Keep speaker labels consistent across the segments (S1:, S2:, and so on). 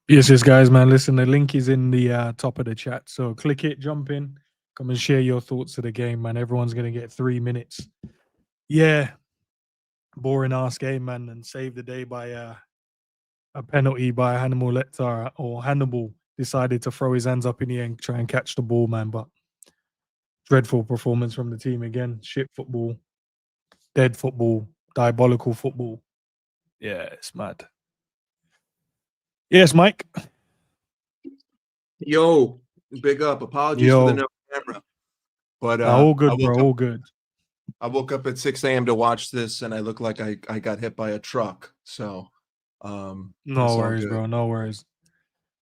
S1: Yes, guys, man. Listen, the link is in the top of the chat. So click it, jump in, come and share your thoughts of the game, man. Everyone's going to get 3 minutes. Yeah, boring ass game, man. And save the day by a penalty by Hannibal Lecter, or Hannibal decided to throw his hands up in the air and try and catch the ball, man. But dreadful performance from the team again. Shit football, dead football, diabolical football. Yeah, it's mad. Yes, Mike.
S2: Yo, big up. Apologies for the no camera. But
S1: all good, bro. All good.
S2: I woke up at 6 a.m. to watch this, and I look like I got hit by a truck. So,
S1: no worries, bro. No worries.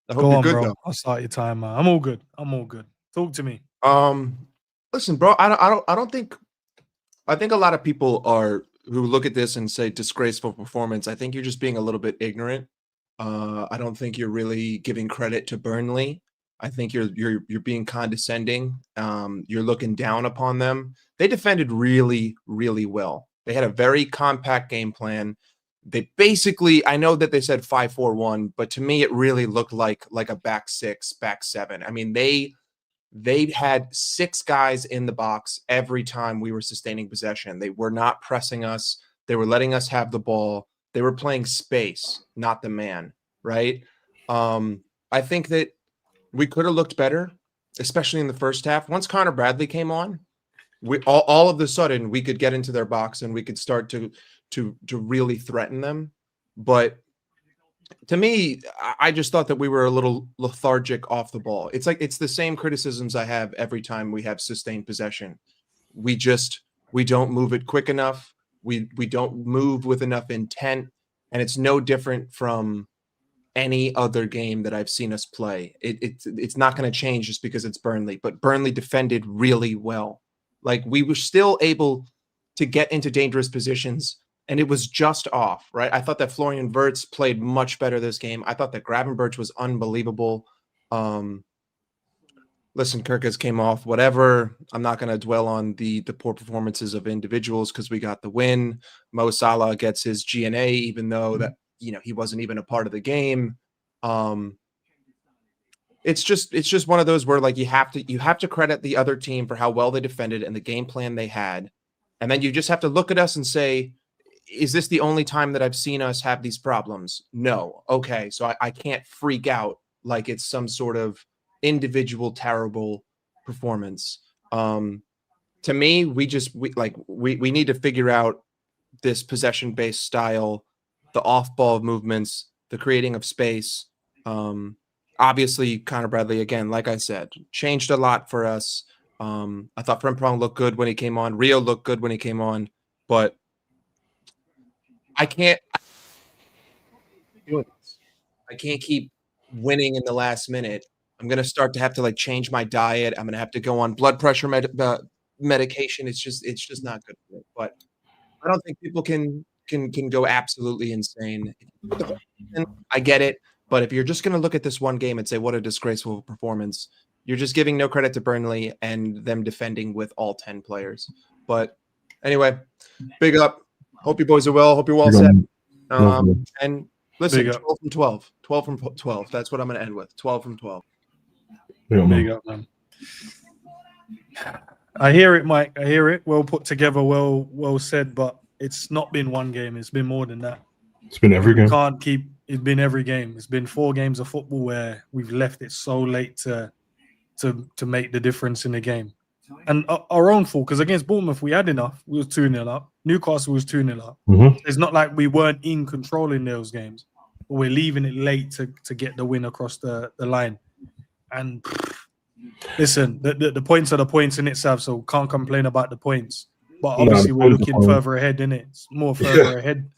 S2: I hope you're good,
S1: bro.
S2: though.
S1: I'll start your time. I'm all good. I'm all good. Talk to me.
S2: Listen, bro. I don't think. I think a lot of people are who look at this and say disgraceful performance. I think you're just being a little bit ignorant. I don't think you're really giving credit to Burnley. I think you're being condescending. You're looking down upon them. They defended really, really well. They had a very compact game plan. They basically, I know that they said 5-4-1, but to me it really looked like a back six, back seven. I mean, they had six guys in the box every time we were sustaining possession. They were not pressing us. They were letting us have the ball. They were playing space, not the man, right? I think that we could have looked better, especially in the first half. Once Connor Bradley came on, we all of a sudden we could get into their box and we could start to really threaten them. But to me, I just thought that we were a little lethargic off the ball. It's the same criticisms I have every time we have sustained possession. We don't move it quick enough. We don't move with enough intent, and it's no different from any other game that I've seen us play. It's not going to change just because it's Burnley, but Burnley defended really well. Like, we were still able to get into dangerous positions, and it was just off, right? I thought that Florian Wirtz played much better this game. I thought that Gravenberch was unbelievable. Listen, Kirkus came off, whatever. I'm not going to dwell on the poor performances of individuals because we got the win. Mo Salah gets his GNA, even though that, he wasn't even a part of the game. It's just one of those where, like, you have to credit the other team for how well they defended and the game plan they had. And then you just have to look at us and say, is this the only time that I've seen us have these problems? No. Okay. So I can't freak out like it's some sort of individual terrible performance. To me, we need to figure out this possession-based style, the off-ball movements, the creating of space. Obviously, Connor Bradley, again, like I said, changed a lot for us. I thought Frimpong looked good when he came on. Rio looked good when he came on, but I can't keep winning in the last minute. I'm going to start to have to change my diet. I'm going to have to go on blood pressure medication. It's just not good for me. But I don't think people can go absolutely insane. I get it. But if you're just going to look at this one game and say, what a disgraceful performance, you're just giving no credit to Burnley and them defending with all 10 players. But anyway, big up. Hope you boys are well. Hope you're well set. And listen, 12 from 12. 12 from 12. That's what I'm going to end with. 12 from 12.
S1: Big up, man. I hear it, Mike. I hear it. Well put together, well said, but it's not been one game. It's been more than that.
S3: It's been every game.
S1: It's been every game. It's been 4 games of football where we've left it so late to make the difference in the game. And our own fault, because against Bournemouth, we had enough. We was 2-0 up. Newcastle was 2-0 up. It's not like we weren't in control in those games. But we're leaving it late to get the win across the line. And listen, the points are the points in itself, so can't complain about the points. But obviously, we're looking further ahead, innit? It's more further ahead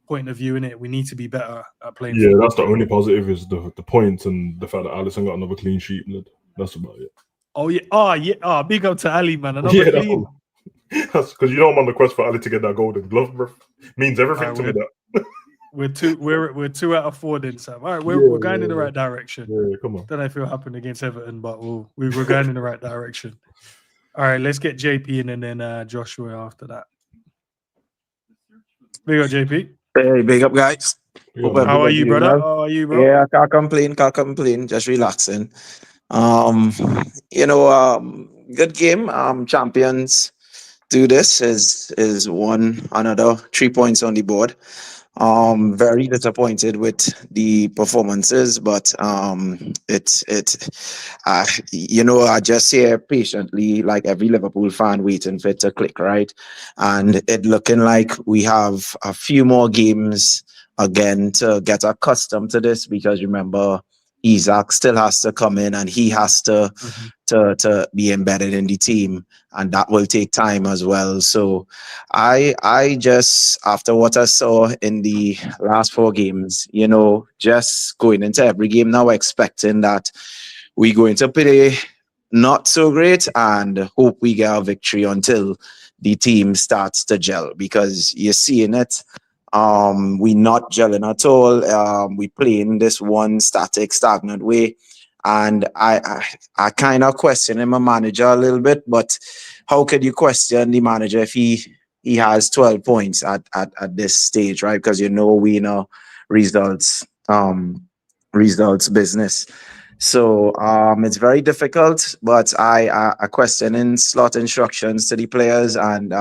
S1: point of view, innit? We need to be better at playing football.
S3: That's the only positive is the points and the fact that Alisson got another clean sheet. That's about it.
S1: Oh, yeah. Big up to Ali, man. Another clean.
S3: That's because I'm on the quest for Ali to get that golden glove, bro. Means everything to me, that.
S1: We're 2 out of 4 then, Sam. All right, we're going in the right direction.
S3: Yeah, come on.
S1: Don't know if it'll happen against Everton, but we're going in the right direction. All right, let's get JP in and then Joshua after that. Big up, JP.
S4: Hey, big up, guys.
S3: Yeah,
S1: How
S3: man.
S1: are
S4: everybody's
S1: you,
S4: doing
S1: brother?
S4: well.
S1: How are you, bro?
S4: Yeah, can't complain, just relaxing. Um, good game. Champions do this is one another 3 points on the board. Very disappointed with the performances, but I just here patiently, like every Liverpool fan, waiting for it to click, right? And it looking like we have a few more games again to get accustomed to this, because remember, Isaac still has to come in and he has to
S1: Mhm.
S4: to be embedded in the team, and that will take time as well. So I just, after what I saw in the last 4 games, just going into every game now expecting that we're going to play not so great and hope we get a victory until the team starts to gel, because you're seeing it. We not gelling at all. We play in this one static, stagnant way. And I kind of question him, a manager, a little bit, but how could you question the manager if he has 12 points at this stage, right? Because we know results, results business. So it's very difficult, but I question in slot instructions to the players, and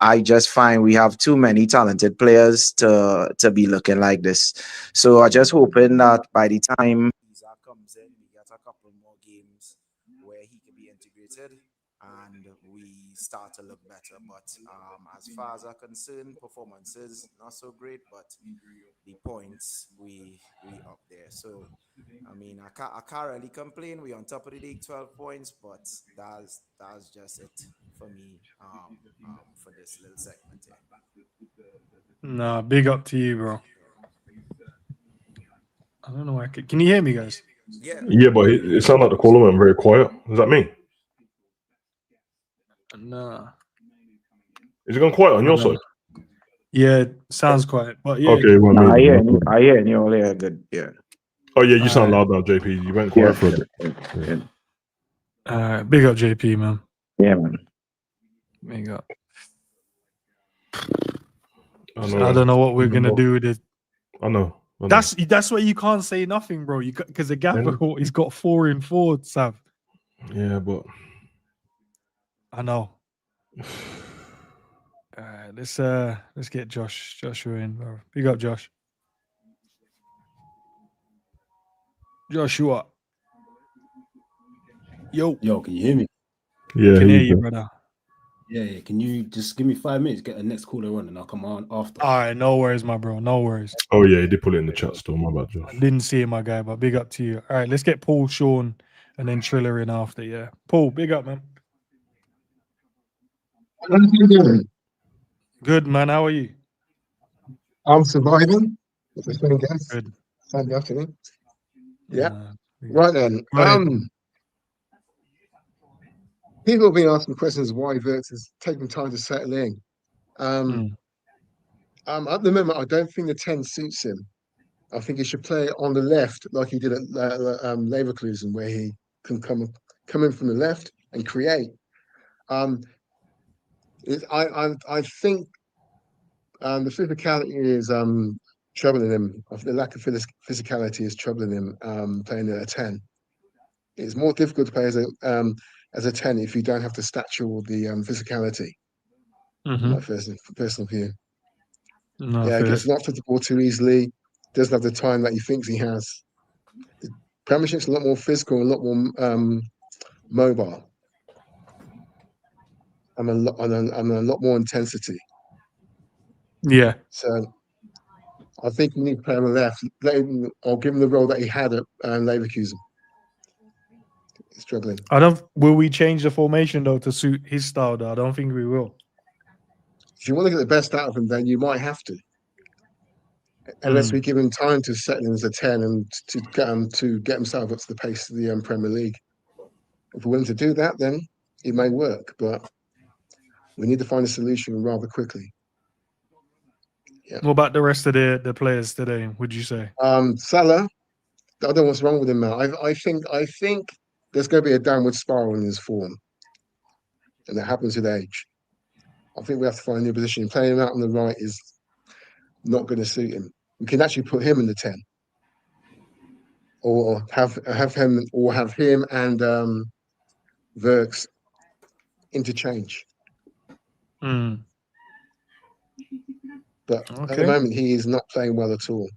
S4: I just find we have too many talented players to be looking like this. So I just hoping that by the time Isaac comes in, we get a couple more games where he can be integrated and we start to look better. But as far as I'm concerned, performances not so great, but the points we up there. So I mean, I can't really complain. We on top of the league, 12 points, but that's just it for me. For this little segment here.
S1: Nah, big up to you, bro. I don't know why. Can you hear me, guys?
S4: Yeah.
S3: Yeah, but it sounded like the caller went very quiet. Is that me?
S1: Nah.
S3: Is it gone quiet on
S1: I
S3: your
S1: don't
S3: side?
S1: know. Yeah, sounds quiet, but yeah.
S3: Okay, well,
S4: No, I
S3: maybe.
S4: hear
S3: No
S4: you.
S3: problem.
S4: I hear you. All yeah, good. Yeah.
S3: Oh, yeah, you sound
S1: Alright.
S3: loud now, JP. You went
S4: Yeah.
S3: quiet for a bit.
S4: Yeah.
S1: Big up, JP, man.
S4: Yeah, man.
S1: Big up.
S3: I
S1: I
S3: know.
S1: don't know what we're gonna do with it.
S3: I know.
S1: That's why you can't say nothing, bro. You because the gaffer he's got 4 in 4, Sav.
S3: Yeah, but
S1: I know. Let's get Joshua in, bro. Big up, Josh. Joshua. Yo,
S5: Can you hear me?
S3: yeah,
S1: can hear
S3: he's
S1: you, brother.
S5: Yeah. Can you just give me 5 minutes, get the next caller on, and I'll come on after?
S1: All right, no worries, my bro. No worries.
S3: Oh, yeah, he did put it in the chat still. My bad, Josh.
S1: I didn't see it, my guy, but big up to you. All right, let's get Paul, Sean, and then Triller in after. Yeah, Paul, big up, man.
S6: How are you doing?
S1: Good, man. How are you?
S6: I'm surviving. It's a thing, guys.
S1: Good.
S6: Sunday afternoon. Yeah.
S1: Uh,
S6: Right then.
S1: Go ahead.
S6: People have been asking questions why Verts is taking time to settle in.
S1: Mm.
S6: At the moment, I don't think the 10 suits him. I think he should play on the left like he did at Leverkusen, where he can come in from the left and create. Um, I think the physicality is troubling him. The lack of physicality is troubling him playing at a 10. It's more difficult to play as a 10 if you don't have the stature or the physicality.
S1: Mm-hmm.
S6: My personal view.
S1: No,
S6: Yeah,
S1: fair.
S6: gets knocked to the ball too easily. Doesn't have the time that he thinks he has. The Premiership's a lot more physical, a lot more mobile, and a lot more intensity.
S1: Yeah.
S6: So I think we need to play on the left. Or give him the role that he had at Leverkusen. He's struggling.
S1: Will we change the formation though to suit his style? Though I don't think we will.
S6: If you want to get the best out of him, then you might have to. Unless we give him time to settle in as a 10 and to get himself up to the pace of the Premier League. If we're willing to do that, then it may work, but we need to find a solution rather quickly. Yeah.
S1: What about the rest of the players today? Would you say?
S6: Salah, I don't know what's wrong with him now. I think there's going to be a downward spiral in his form, and that happens with age. I think we have to find a new position. Playing him out on the right is not going to suit him. We can actually put him in the 10, or have him and Verks interchange.
S1: Mm.
S6: But at the
S1: Okay.
S6: moment, he is not playing well at all.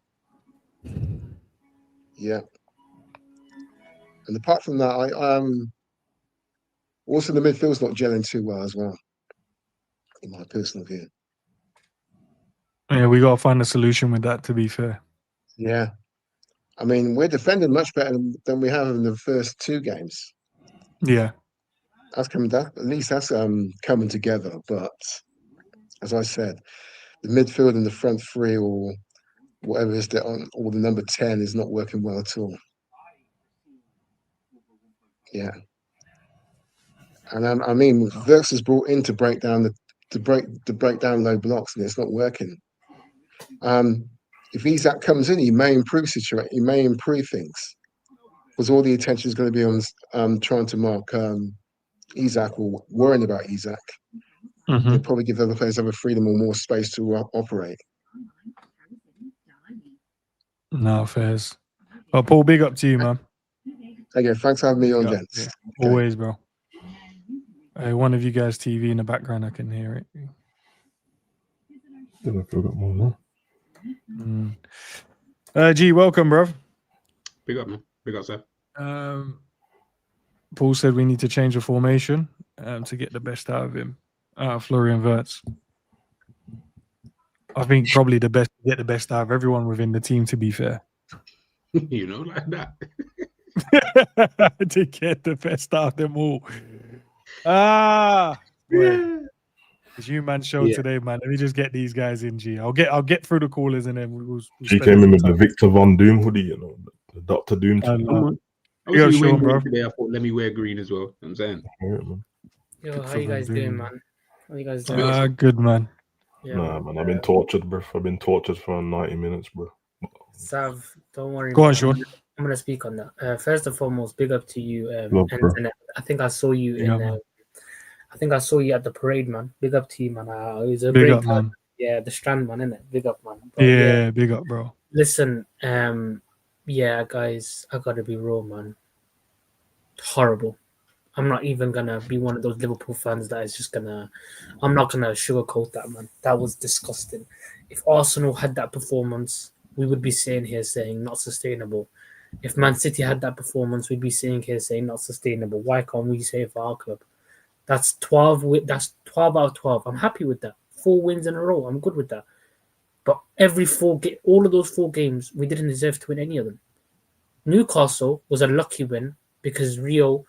S6: Yeah. And apart from that, I also the midfield's not gelling too well as well, in my personal view.
S1: Yeah, we got to find a solution with that, to be fair.
S6: Yeah. I mean, we're defending much better than we have in the first 2 games.
S1: Yeah.
S6: At least that's coming together. But as I said, the midfield and the front 3 or whatever is there on, or the number 10 is not working well at all. Yeah. And I mean, Verks is brought in to break down to break down low blocks, and it's not working. If Isak comes in, he may improve things, because all the attention is going to be on trying to mark Isak or worrying about Isak.
S1: Mm-hmm.
S6: He'll probably give other players other freedom or more space to operate.
S1: No, fairs. But Paul, big up to you, man.
S6: Okay, thanks for having me on,
S1: Yeah,
S6: gents.
S1: yeah.
S6: Okay.
S1: Always, bro. One of you guys' TV in the background, I can hear it.
S3: Didn't feel that more, no?
S1: G, welcome, bro.
S5: Big up, man. Big up, sir.
S1: Paul said we need to change the formation to get the best out of him. Florian Wirtz. I think probably get the best out of everyone within the team, to be fair.
S5: You know, like that.
S1: To get the best out of them all. It's you man show today, man. Let me just get these guys in, G. I'll get through the callers and then we'll
S3: She came in with the Victor Von Doom hoodie, you know, the Dr. Doom.
S5: Come on. I
S1: You
S5: was
S1: gotta show
S5: wearing
S1: 'em, bro.
S5: green today. I thought, let me wear green as well. You know what I'm saying?
S3: Yeah, man.
S7: Yo, how you guys doing, man? How you guys doing?
S1: Good, man.
S7: Yeah,
S3: Nah, man, I've been tortured, bro. I've been tortured for 90 minutes, bro.
S7: Sav, don't worry.
S1: Go on,
S7: man.
S1: Sean.
S7: I'm gonna speak on that. First and foremost, big up to you.
S3: Love, bro.
S7: And I think I saw you
S1: Big up,
S7: in.
S1: man.
S7: I think I saw you at the parade, man. Big up to you, man. It was a
S1: Big
S7: great
S1: up,
S7: time.
S1: man.
S7: Yeah, the Strand, man, innit? Big up, man. But,
S1: Yeah, big up, bro.
S7: Listen, yeah, guys, I gotta be real, man. Horrible. I'm not even gonna be one of those Liverpool fans that is just gonna. I'm not gonna sugarcoat that, man. That was disgusting. If Arsenal had that performance, we would be sitting here saying not sustainable. If Man City had that performance, we'd be sitting here saying not sustainable. Why can't we say it for our club? That's 12. That's 12 out of 12. I'm happy with that. 4 wins in a row. I'm good with that. But all of those 4 games, we didn't deserve to win any of them. Newcastle was a lucky win because Rio,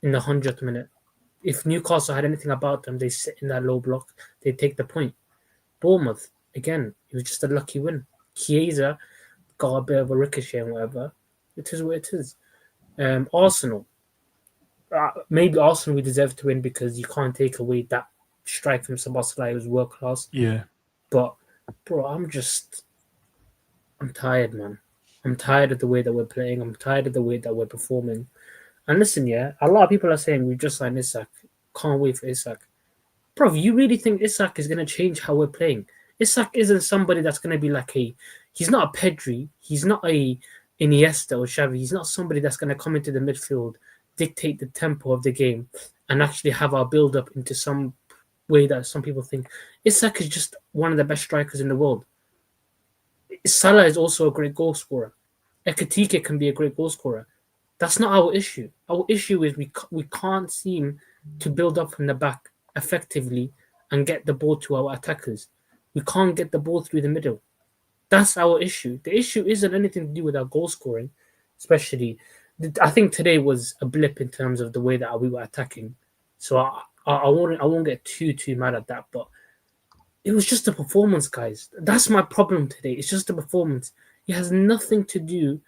S7: in the 100th minute, if Newcastle had anything about them, they sit in that low block, they take the point. Bournemouth, again, it was just a lucky win. Chiesa got a bit of a ricochet and whatever. It is what it is. Arsenal, maybe Arsenal we deserve to win because you can't take away that strike from SALAH. It was world class.
S1: Yeah.
S7: But, bro, I'm tired, man. I'm tired of the way that we're playing. I'm tired of the way that we're performing. And listen, yeah, a lot of people are saying we've just signed Isak. Can't wait for Isak. Bro, you really think Isak is going to change how we're playing? Isak isn't somebody that's going to be like he's not a Pedri. He's not a Iniesta or Xavi. He's not somebody that's going to come into the midfield, dictate the tempo of the game, and actually have our build-up into some way that some people think. Isak is just one of the best strikers in the world. Salah is also a great goal scorer. Ekitike can be a great goal scorer. That's not our issue. Our issue is we can't seem to build up from the back effectively and get the ball to our attackers. We can't get the ball through the middle. That's our issue. The issue isn't anything to do with our goal scoring, especially. I think today was a blip in terms of the way that we were attacking. So I won't get too mad at that. But it was just a performance, guys. That's my problem today. It's just a performance. It has nothing to do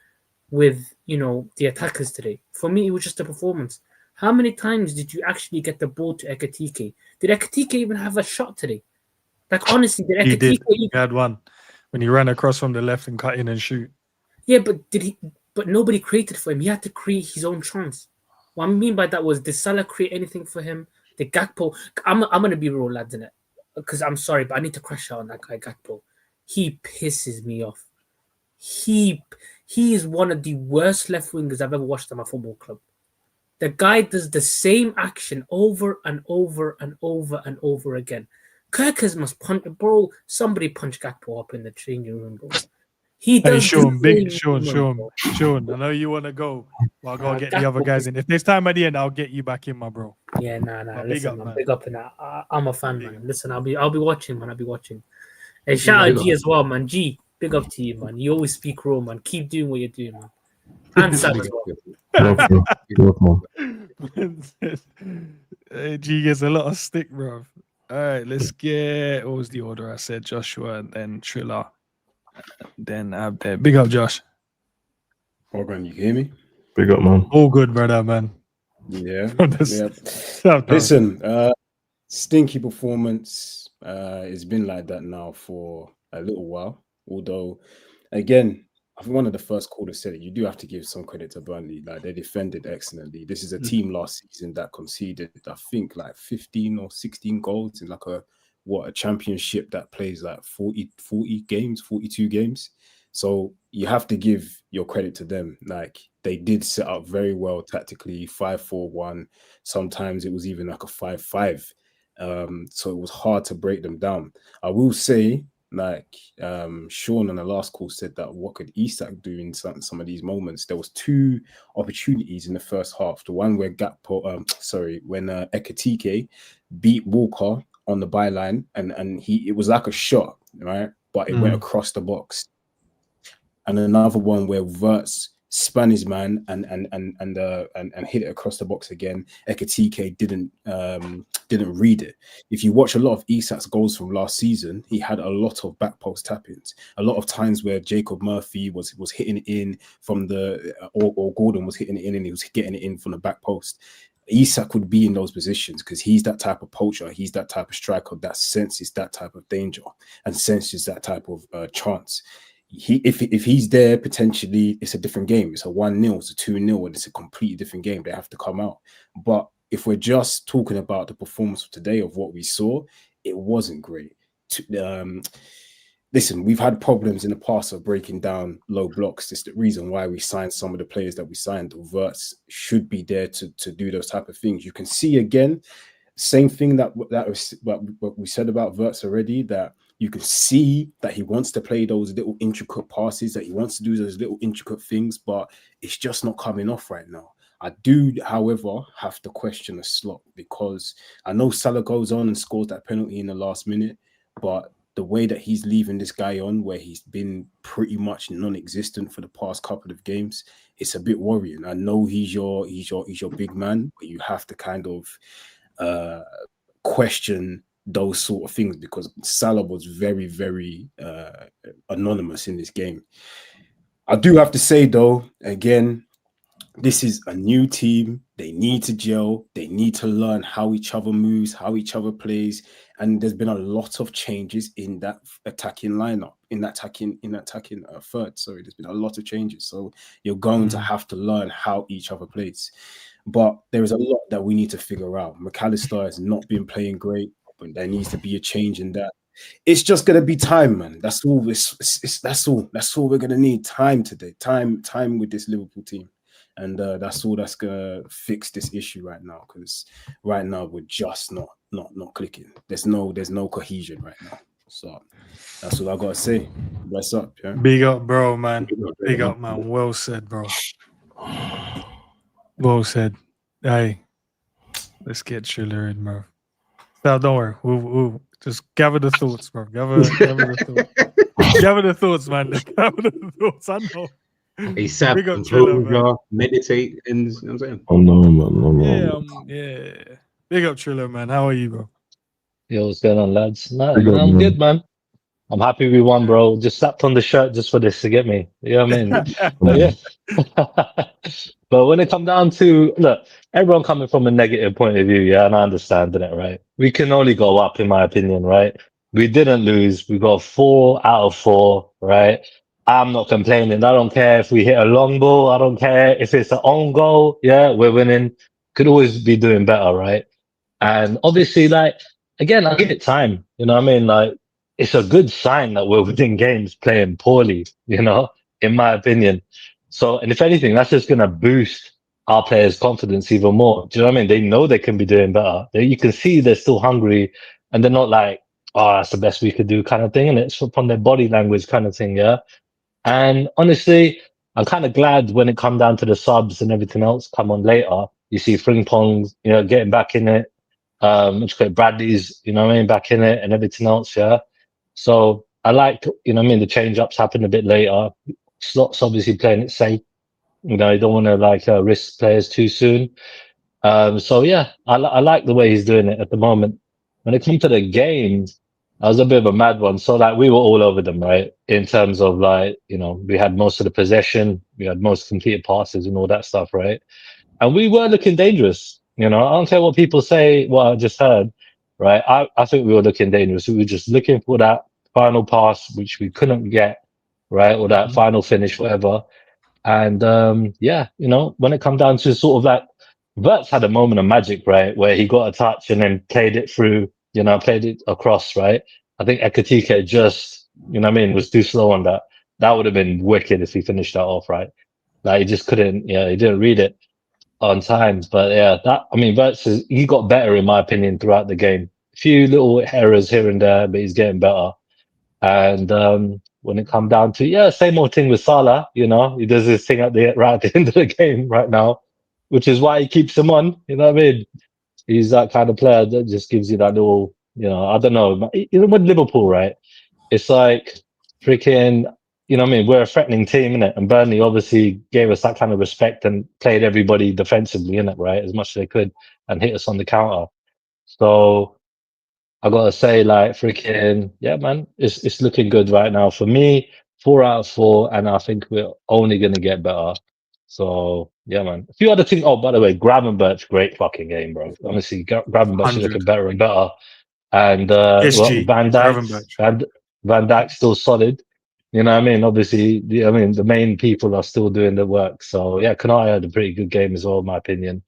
S7: with the attackers today. For me, it was just a performance. How many times did you actually get the ball to Ekitike? Did Ekitike even have a shot today? Like, honestly, did
S1: He
S7: Ekitike
S1: did. He had one when he ran across from the left and cut in and shoot.
S7: Yeah, but nobody created for him. He had to create his own chance. What I mean by that was, did Salah create anything for him? Did Gakpo? I'm gonna be real, lads, innit? Because I'm sorry, but I need to crash out on that guy Gakpo. he pisses me off. He is one of the worst left wingers I've ever watched at my football club. The guy does the same action over and over and over and over again. Kirkers must punch, bro. Somebody punch Gakpo up in the changing room, bro. He
S1: Hey,
S7: does.
S1: Sean, big
S7: Sean.
S1: Sean. I know you want to go, but I gotta get the other guys in. If there's time at the end, I'll get you back in, my bro.
S7: Yeah, nah.
S1: Big
S7: Listen,
S1: up,
S7: man.
S1: man.
S7: Big up, and I'm a fan,
S1: Big
S7: man.
S1: up.
S7: Listen, I'll be watching, man. I'll be watching. And shout out G as well, man. G, big up to you, man. You always speak raw, man. Keep doing what you're doing, man. And Sam as well.
S1: G gets a lot of stick, bro. All right, let's get. What was the order? I said Joshua and then Triller, then Abder. Big up, Josh.
S5: Morgan, you hear me?
S3: Big up, man.
S1: All good, brother, man.
S5: Yeah.
S1: From the South.
S5: Listen, stinky performance. It's been like that now for a little while. Although, again, I think one of the first callers said it. You do have to give some credit to Burnley. Like, they defended excellently. This is a team last season that conceded, I think, like 15 or 16 goals in like a championship that plays like 40 games, 42 games. So you have to give your credit to them. Like, they did set up very well tactically, 5-4-1. Sometimes it was even like a 5-5. So it was hard to break them down. I will say, like Sean on the last call said that what could Isak do in some of these moments? There was 2 opportunities in the first half. The one where when Ekitike beat Walker on the byline, and it was like a shot, right? But it went across the box. And another one where Wirtz spun his man and hit it across the box again. Ekitike didn't read it. If you watch a lot of Isak's goals from last season, he had a lot of back post tap-ins. A lot of times where Jacob Murphy was hitting it in from or Gordon was hitting it in and he was getting it in from the back post. Isak would be in those positions because he's that type of poacher. He's that type of striker that senses that type of danger and senses that type of chance. If he's there, potentially it's a different game. It's a 1-0, it's a 2-0, and it's a completely different game. They have to come out. But if we're just talking about the performance of today, of what we saw, it wasn't great. Listen, we've had problems in the past of breaking down low blocks. It's the reason why we signed some of the players that we signed. Wirtz should be there to do those type of things. You can see again, same thing that was what we said about Wirtz already, that you can see that he wants to play those little intricate passes, that he wants to do those little intricate things, but it's just not coming off right now. I do, however, have to question the slot because I know Salah goes on and scores that penalty in the last minute, but the way that he's leaving this guy on, where he's been pretty much non-existent for the past couple of games, it's a bit worrying. I know he's your big man, but you have to kind of question those sort of things because Salah was very, very anonymous in this game. I do have to say, though, again, this is a new team. They need to gel. They need to learn how each other moves, how each other plays. And there's been a lot of changes in that attacking lineup, in that attacking third. Sorry, there's been a lot of changes. So you're going to have to learn how each other plays. But there is a lot that we need to figure out. McAllister has not been playing great, but there needs to be a change in that. It's just gonna be time, man. That's all. That's all we're gonna need. Time today. Time with this Liverpool team, and that's all that's gonna fix this issue right now. Because right now we're just not clicking. There's no cohesion right now. So that's all I gotta say. Bless up, yeah.
S1: Big up, bro, man. Big up, man. Well said, bro. Well said. Hey, let's get Triller in, bro. No, don't worry. We'll just gather the thoughts, bro. Gather the thoughts. Gather the thoughts, man. Gather the thoughts. I know.
S8: ASAP,
S1: Big up Triller, man.
S8: meditate, and you know what I'm saying?
S3: Oh no, man.
S1: Yeah. Big up Triller, man. How are you, bro?
S9: Yo, what's going on, lads? No,
S3: Big up,
S9: I'm
S3: man.
S9: good, man. I'm happy we won, bro. Just slapped on the shirt just for this to get me. You know what I mean? But yeah. But when it come down to, look, everyone coming from a negative point of view, yeah, and I understand it, right? We can only go up, in my opinion, right? We didn't lose. We got 4 out of 4, right? I'm not complaining. I don't care if we hit a long ball. I don't care if it's an own goal. Yeah, we're winning. Could always be doing better, right? And obviously, like, again, I give it time. You know what I mean? Like, it's a good sign that we're within games playing poorly, in my opinion. So, and if anything, that's just going to boost our players' confidence even more. Do you know what I mean? They know they can be doing better. You can see they're still hungry and they're not like, oh, that's the best we could do kind of thing. And it's from their body language kind of thing. Yeah. And honestly, I'm kind of glad when it come down to the subs and everything else come on later. You see Frimpong, getting back in it. Bradley's, back in it and everything else. Yeah. So I like, the change ups happen a bit later. Slots obviously playing it safe. You don't want to risk players too soon. So yeah, I like the way he's doing it at the moment. When it comes to the games, that was a bit of a mad one. So we were all over them, right? In terms of we had most of the possession, we had most completed passes and all that stuff, right? And we were looking dangerous. I don't care what people say, what I just heard, right? I think we were looking dangerous. We were just looking for that final pass, which we couldn't get, right? Or that final finish, whatever. And when it come down to sort of Verts had a moment of magic, right? Where he got a touch and then played it through, played it across, right? I think Ekatike just, was too slow on that. That would have been wicked if he finished that off, right? He just couldn't, he didn't read it on time. But yeah, Verts he got better in my opinion throughout the game. A few little errors here and there, but he's getting better. And when it come down to same old thing with Salah, he does this thing right at the end of the game right now, which is why he keeps him on. You know what I mean? He's that kind of player that just gives you that little, I don't know. With Liverpool, right? It's like freaking, we're a threatening team, innit? And Burnley obviously gave us that kind of respect and played everybody defensively, innit, right? As much as they could and hit us on the counter. So I gotta say, freaking, yeah, man, it's looking good right now for me. 4 out of 4, and I think we're only gonna get better. So yeah, man. A few other things. Oh, by the way, Gravenberch, great fucking game, bro. Honestly, Gravenberch is
S1: 100.
S9: looking better and better. And
S1: SG,
S9: Van
S1: Gravenberch.
S9: Dijk's still solid. You know what I mean? Obviously, the main people are still doing the work. So yeah, Kanai had a pretty good game as well, in my opinion.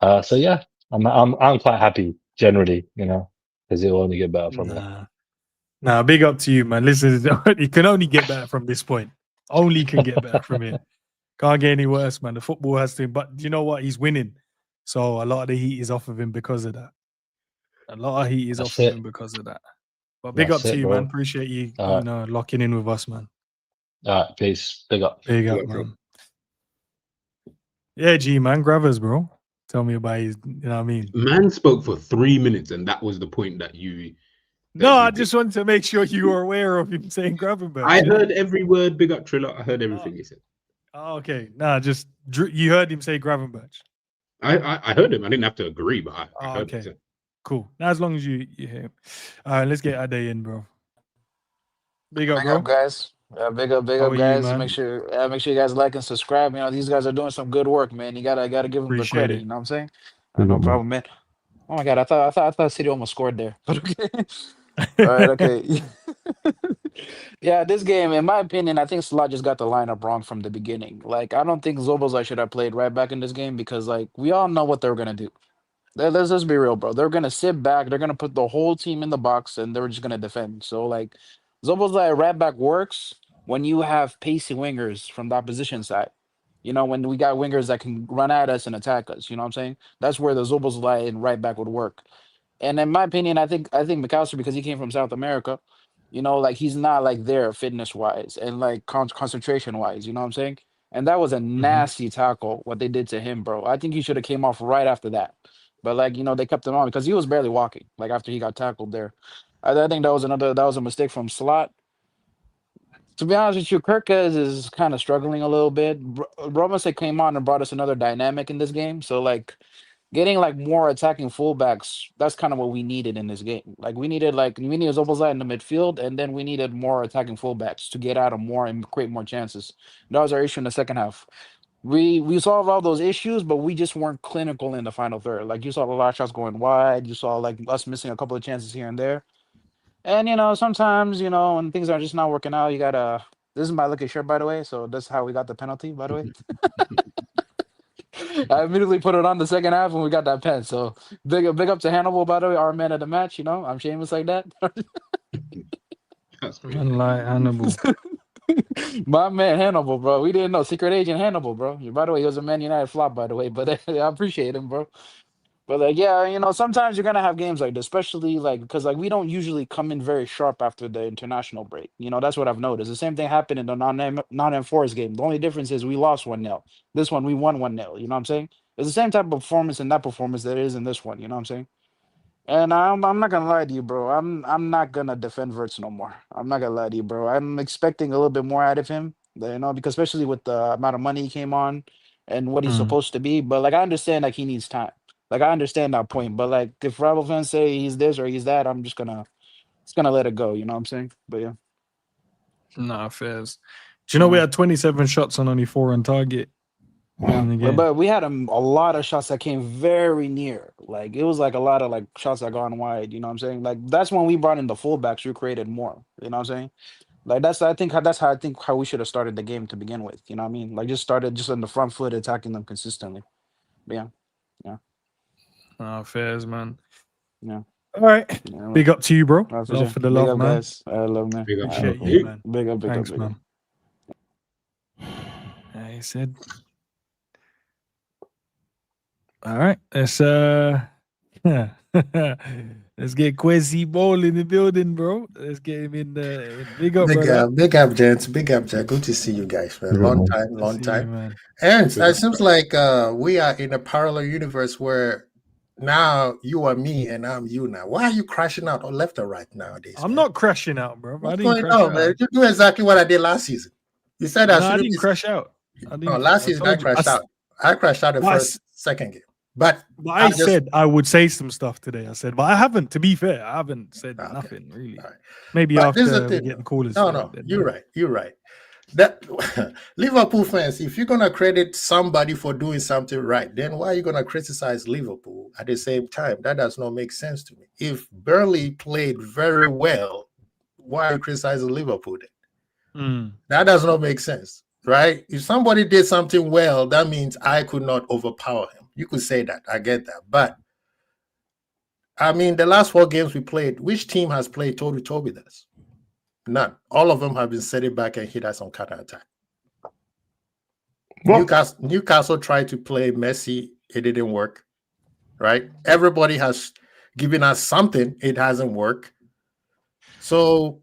S9: So yeah, I'm quite happy generally, because it'll only get better from there.
S1: Nah, big up to you, man. Listen, it can only get better from this point. Only can get better from here. Can't get any worse, man. The football has to, but you know what? He's winning. So a lot of the heat is off of him because of that. A lot of heat is off of him because of that. But big up to you, man. Appreciate you, locking in with us, man.
S9: All right, peace. Big up.
S1: Big up, man. Yeah, G, man. Gravers, bro. Tell me about his, you know what I mean?
S8: Man spoke for 3 minutes, and that was the point that you...
S1: No, I just wanted to make sure you were aware of him saying Gravenberch.
S8: I heard every word. Big up Triller. I heard everything he said.
S1: Oh, okay. Nah, just you heard him say Gravenberch.
S8: I heard him. I didn't have to agree, but I heard him.
S1: Cool. Now, as long as you hear him. All right, let's get Ade in, bro. Big up, bro.
S10: Big up, guys. Big up, guys. Make sure you guys like and subscribe. These guys are doing some good work, man. You gotta give them the credit. You know what I'm saying? No problem, man. Oh my god, I thought City almost scored there. But okay. All right, okay. Yeah, this game, in my opinion, I think Salah just got the lineup wrong from the beginning. I don't think Szoboszlai should have played right back in this game because, we all know what they were gonna do. Let's just be real, bro. They're gonna sit back. They're gonna put the whole team in the box, and they're just gonna defend. So, Szoboszlai right back works when you have pacey wingers from the opposition side. When we got wingers that can run at us and attack us. You know what I'm saying? That's where the Szoboszlai in right back would work. And in my opinion, I think McAllister, because he came from South America, he's not there fitness wise and concentration wise. You know what I'm saying? And that was a nasty tackle what they did to him, bro. I think he should have came off right after that. But they kept him on because he was barely walking. After he got tackled there, I think that was a mistake from Slot. To be honest with you, Kirkez is kind of struggling a little bit. Robinson came on and brought us another dynamic in this game. So getting more attacking fullbacks, that's kind of what we needed in this game. We needed Szoboszlai in the midfield, and then we needed more attacking fullbacks to get out of more and create more chances. That was our issue in the second half. We solved all those issues, but we just weren't clinical in the final third. You saw a lot of shots going wide. You saw us missing a couple of chances here and there. And sometimes when things are just not working out, you gotta. This is my lucky shirt, by the way. So that's how we got the penalty, by the way. I immediately put it on the second half when we got that pen. So big up to Hannibal, by the way, our man of the match. I'm shameless like that.
S8: That's crazy.
S1: Unlike Hannibal.
S10: My man Hannibal, bro. We didn't know. Secret agent Hannibal, bro. By the way, he was a Man United flop, by the way, but I appreciate him, bro. But like, yeah, sometimes you're gonna have games like this, especially like because like we don't usually come in very sharp after the international break. That's what I've noticed. The same thing happened in the non-enforced game. The only difference is we lost 1-0. This one we won 1-0. You know what I'm saying? It's the same type of performance in that performance that it is in this one. You know what I'm saying? And I'm not gonna lie to you, bro. I'm not gonna defend Verts no more. I'm not gonna lie to you, bro. I'm expecting a little bit more out of him, because especially with the amount of money he came on and what he's supposed to be. But like I understand like he needs time. Like I understand that point. But like if rival fans say he's this or he's that, I'm just gonna let it go. You know what I'm saying? But yeah.
S1: Nah, fairs. Do you know we had 27 shots on only 4 on target?
S10: Yeah, but we had a lot of shots that came very near. Like it was like a lot of like shots that gone wide. You know what I'm saying? Like that's when we brought in the fullbacks. We created more. You know what I'm saying? Like that's how we should have started the game to begin with. You know what I mean? Like just started just on the front foot, attacking them consistently. But yeah.
S1: Fairs, man.
S10: Yeah.
S1: All right.
S10: Yeah,
S1: Big up to you, bro.
S10: for
S1: Love
S10: sure.
S1: for the
S10: Big
S1: love,
S10: up,
S1: man.
S10: guys. I love, man.
S8: Big up.
S1: Appreciate you, man.
S10: Big up, big
S1: Thanks,
S10: up, big
S1: man.
S10: up.
S1: He said. All right. Let's let's get Quincy Ball in the building, bro. Let's get him in the big up, brother.
S11: Big up, gents. Big up, Jack. Good to see you guys, man. Long time.
S1: You, man.
S11: And it seems like we are in a parallel universe where now you are me and I'm you now. Why are you crashing out or left or right nowadays?
S1: I'm not crashing out, bro.
S11: What's going on, man? You do exactly what I did last season. You said
S1: I didn't crash out.
S11: Last season I crashed out. I crashed out the second game. But
S1: I said I would say some stuff today. I said, but I haven't. To be fair, I haven't said nothing really. Right. Maybe but after we get the callers.
S11: No, you're right. That Liverpool fans, if you're gonna credit somebody for doing something right, then why are you gonna criticize Liverpool at the same time? That does not make sense to me. If Burnley played very well, why are you criticizing Liverpool then? That does not make sense, right? If somebody did something well, that means I could not overpower him. You could say that. I get that. But, I mean, the last 4 games we played, which team has played toe-to-toe with us? None. All of them have been setting back and hit us on counter-attack. Newcastle tried to play Messi. It didn't work, right? Everybody has given us something. It hasn't worked. So,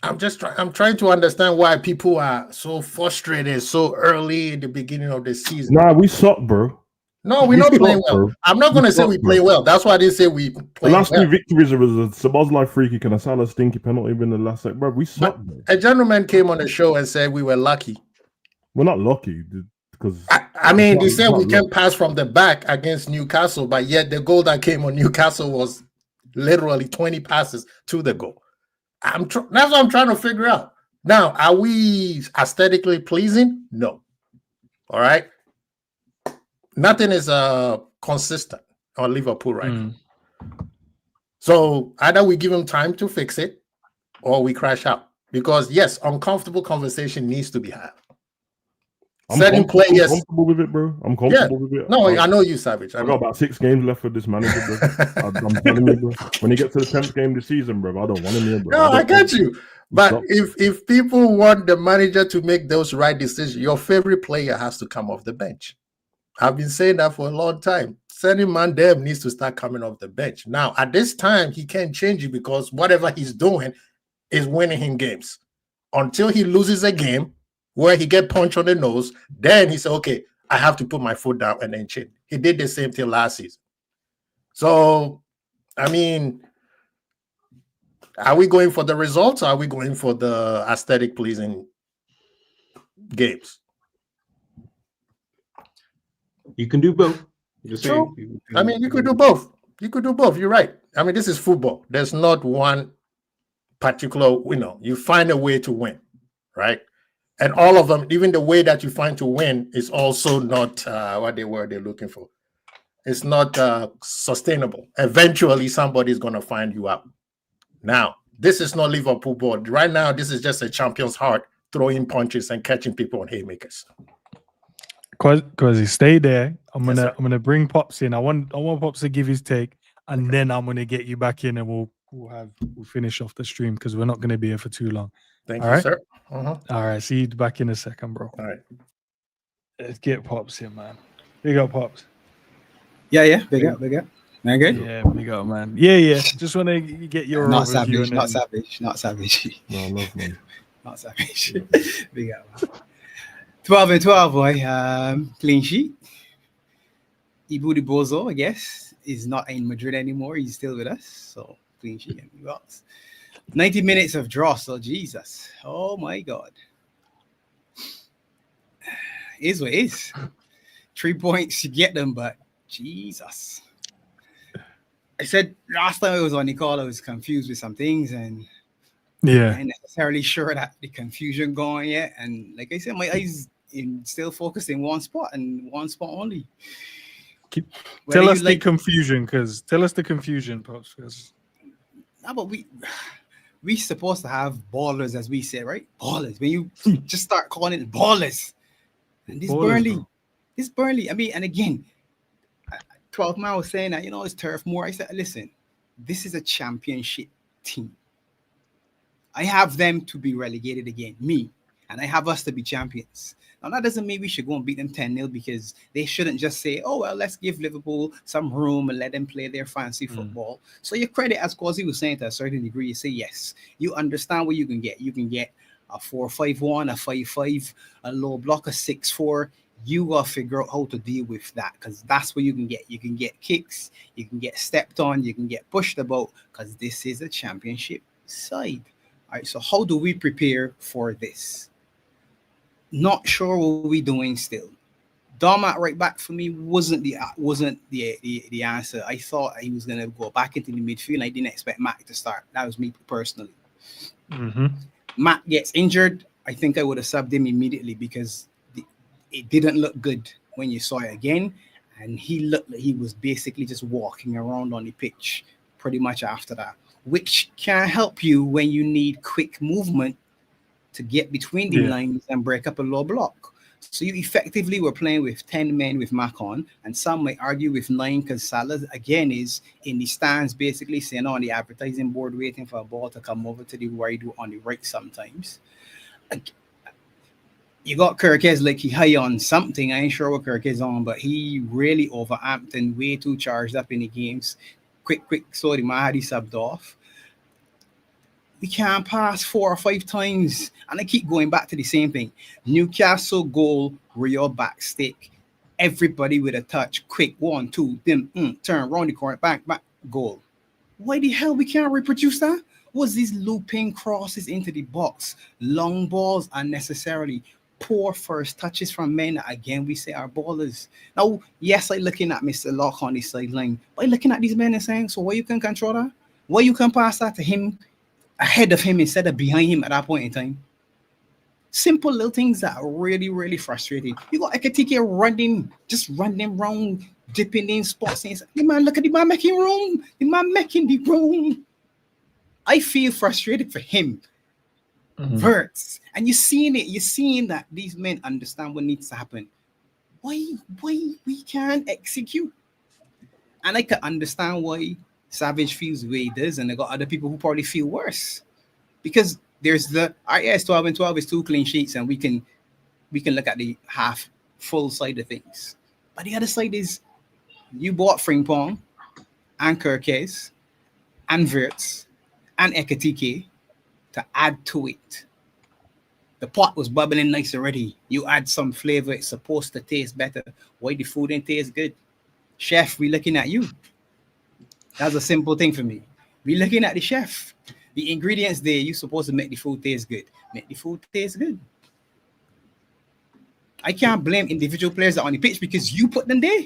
S11: I'm trying to understand why people are so frustrated so early in the beginning of the season.
S3: Nah, we suck, bro.
S11: No, we're not playing well. Bro. I'm not going to say we play well. That's why I didn't say we play well.
S3: The last 2 victories was a Sabozlai free kick and a Salah stinky penalty in the last bro. We suck, bro.
S11: A gentleman came on the show and said we were lucky.
S3: We're not lucky because
S11: I mean, they said we can pass from the back against Newcastle, but yet the goal that came on Newcastle was literally 20 passes to the goal. That's what I'm trying to figure out. Now, are we aesthetically pleasing? No. All right. Nothing is consistent on Liverpool right now. So either we give them time to fix it or we crash out. Because yes, uncomfortable conversation needs to be had.
S3: I'm comfortable with it, bro. I'm comfortable with it.
S11: No, I know you, Savage.
S3: I got about 6 games left for this manager, bro. I'm telling you, bro. When you get to the 10th game this season, bro, I don't want him here, bro.
S11: No, I get you. But if people want the manager to make those right decisions, your favorite player has to come off the bench. I've been saying that for a long time. Sani Mandem needs to start coming off the bench. Now, at this time, he can't change it because whatever he's doing is winning him games. Until he loses a game where he get punched on the nose, then he said, okay, I have to put my foot down and then change. He did the same thing last season. So, I mean, are we going for the results or are we going for the aesthetic pleasing games?
S8: You can do both.
S11: True. I mean, you could do both. You could do both. You're right. I mean, this is football. There's not one particular, you find a way to win, right? And all of them, even the way that you find to win is also not what they're looking for. It's not sustainable. Eventually, somebody's going to find you out. Now, this is not Liverpool ball. Right now, this is just a champion's heart throwing punches and catching people on haymakers.
S1: Because he stay there. I'm gonna bring Pops in. I want Pops to give his take, and then I'm gonna get you back in, and we'll we'll finish off the stream because we're not going to be here for too long.
S11: Thank
S1: All
S11: you,
S1: right?
S11: sir. Uh-huh.
S1: All right. See you back in a second, bro.
S11: All right.
S1: Let's get Pops here, man. Big up, Pops.
S12: Yeah. Big up. Man, good?
S1: Yeah, big up, man. Yeah. Just want to get your
S12: not
S1: overview.
S12: savage, not savage.
S11: No, love, man.
S12: Not savage. Big up, man. 12-12, boy. Clean sheet. Ibudi Bozo, I guess, is not in Madrid anymore. He's still with us. So clean sheet and who else? 90 minutes of draw. So Jesus. Oh my God. Is what it is. 3 points to get them, but Jesus. I said last time I was on the call, I was confused with some things and I ain't necessarily sure that the confusion going yet. And like I said, my eyes still focused in one spot and one spot only.
S1: Tell us the confusion, Pops.
S12: No, but we supposed to have ballers, as we say, right? Ballers. When you just start calling it ballers. And this Burnley, I mean, and again, 12 man was saying that, it's turf more. I said, listen, this is a championship team. I have them to be relegated again, me, and I have us to be champions. Now, that doesn't mean we should go and beat them 10-0 because they shouldn't just say, oh, well, let's give Liverpool some room and let them play their fancy football. So your credit, as Quasi was saying, to a certain degree, you say, yes, you understand what you can get. You can get a 4-5-1, a 5-5, a low block, a 6-4. You got to figure out how to deal with that because that's what you can get. You can get kicks, you can get stepped on, you can get pushed about because this is a championship side. All right, so how do we prepare for this? Not sure what we're doing still. Dom at right back for me wasn't the answer. I thought he was going to go back into the midfield. I didn't expect Mac to start. That was me personally. Mac gets injured. I think I would have subbed him immediately because it didn't look good when you saw it again. And he looked like he was basically just walking around on the pitch pretty much after that, which can help you when you need quick movement to get between the lines and break up a low block. So you effectively were playing with 10 men with Mac on, and some might argue with 9 because Salah, again, is in the stands basically saying on the advertising board waiting for a ball to come over to the wide on the right sometimes. You got Kirkes like he high on something. I ain't sure what Kirk is on, but he really overamped and way too charged up in the games. Quick, so the Mahdi subbed off. We can't pass 4 or 5 times. And I keep going back to the same thing. Newcastle goal, real back stick. Everybody with a touch. Quick, 1, 2, then turn around the corner, back, goal. Why the hell we can't reproduce that? What's these looping crosses into the box? Long balls unnecessarily. Poor first touches from men. Again, we say our ballers. Now, yes, I'm looking at Mr. Locke on the sideline. But I'm looking at these men and saying, so why you can control that? Why you can pass that to him ahead of him instead of behind him at that point in time? Simple little things that are really, really frustrating. You got Ekatike running around, dipping in spots. And the man, look at the man making room. The man making the room. I feel frustrated for him. Verts. And you're seeing that these men understand what needs to happen. Why we can't execute? And I can understand why Savage feels the way he does, and I got other people who probably feel worse. Because there's the 12-12 is 2 clean sheets, and we can look at the half full side of things. But the other side is you bought Frimpong and Kirkes and Verts and Ekatike to add to it. The pot was bubbling nice already. You add some flavor, it's supposed to taste better. Why the food ain't taste good? Chef, we looking at you. That's a simple thing for me. We looking at the chef. The ingredients there, you supposed to make the food taste good. Make the food taste good. I can't blame individual players that are on the pitch because you put them there.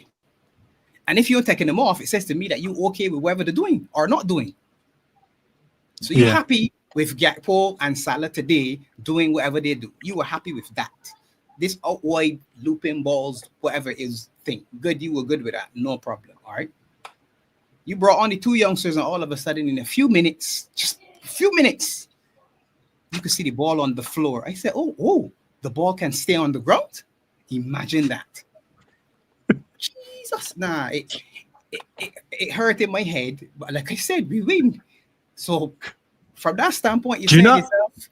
S12: And if you're taking them off, it says to me that you're okay with whatever they're doing or not doing. So you're happy with Gakpo and Salah today doing whatever they do. You were happy with that. This out wide looping balls, whatever is thing. Good, you were good with that. No problem. All right. You brought on the 2 youngsters, and all of a sudden, in a few minutes, just a few minutes, you could see the ball on the floor. I said, oh, the ball can stay on the ground. Imagine that. Jesus, nah, it hurt in my head. But like I said, we win. So from that standpoint,
S1: Do you
S12: saying
S1: know-
S12: yourself,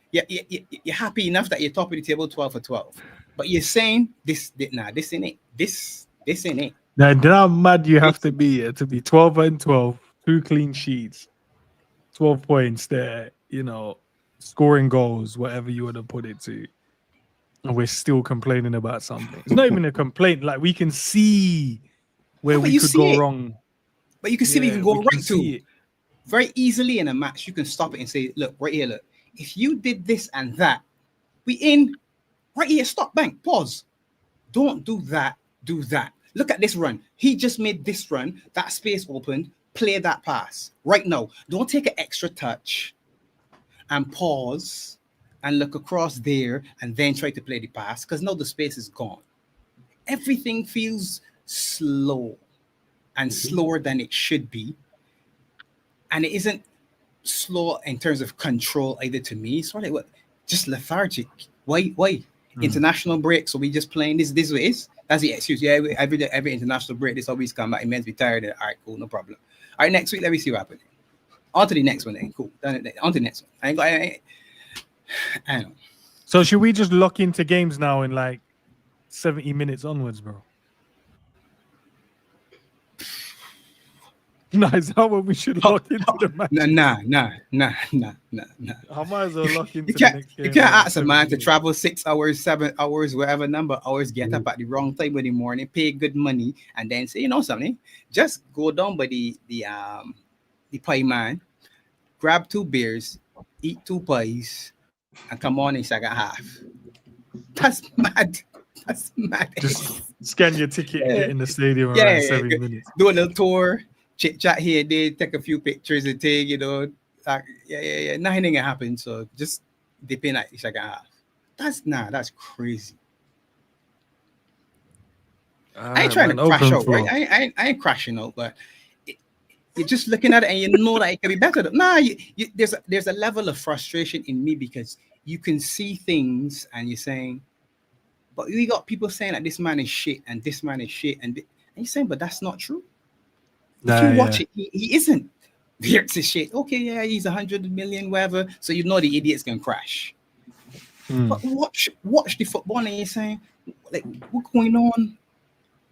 S12: you're happy enough that you're top of the table 12 for 12. But you're saying this ain't it. This ain't it.
S1: Now, do you know how mad you have to be 12 and 12, 2 clean sheets, 12 points there, you know, scoring goals, whatever you want to put it to. And we're still complaining about something. It's not even a complaint. Like, we can see where
S12: No, but
S1: we
S12: you
S1: could
S12: see
S1: go
S12: it.
S1: wrong.
S12: But you can see we can go
S1: we can
S12: right
S1: see
S12: to.
S1: it.
S12: Very easily in a match, you can stop it and say, look, right here, look. If you did this and that, we in right here, stop, bang, pause. Don't do that, do that. Look at this run. He just made this run, that space opened, play that pass. Right now. Don't take an extra touch and pause and look across there and then try to play the pass because now the space is gone. Everything feels slow and slower than it should be. And it isn't slow in terms of control either to me. It's like what? Just lethargic. Why? International break. So we just playing this way is. That's the excuse. Yeah, every international break, this always come back. It means we tired. All right, cool, no problem. All right, next week, let me see what happens. On to the next one then. Cool. On to the next one. I don't know.
S1: So should we just lock into games now in like 70 minutes onwards, bro? No, is that what we should lock into the match?
S12: Nah.
S1: I might as well lock into
S12: You can't,
S1: the next game.
S12: you can't ask a
S1: 70
S12: man to
S1: minutes.
S12: travel 6 hours, 7 hours, whatever number of hours, get up at the wrong time in the morning, pay good money, and then say, you know something, just go down by the pie man, grab 2 beers, eat 2 pies, and come on in second half. That's mad. That's mad.
S1: Just scan your ticket and get in the stadium
S12: Yeah,
S1: around 70 minutes.
S12: do a little tour, chit chat here, there, take a few pictures and take, you know, like, yeah. Nothing gonna happen. So just dip in at the second half. That's crazy. I ain't trying to crash out, right? I ain't crashing out, but you're just looking at it and you know that it can be better. There's a level of frustration in me because you can see things and you're saying, but we got people saying that this man is shit and this man is shit, and you're saying, but that's not true. If you watch it, he isn't. Here's his shit. Okay, yeah, he's 100 million, whatever. So you know the idiots can crash. But watch the football and you're saying, like, what's going on?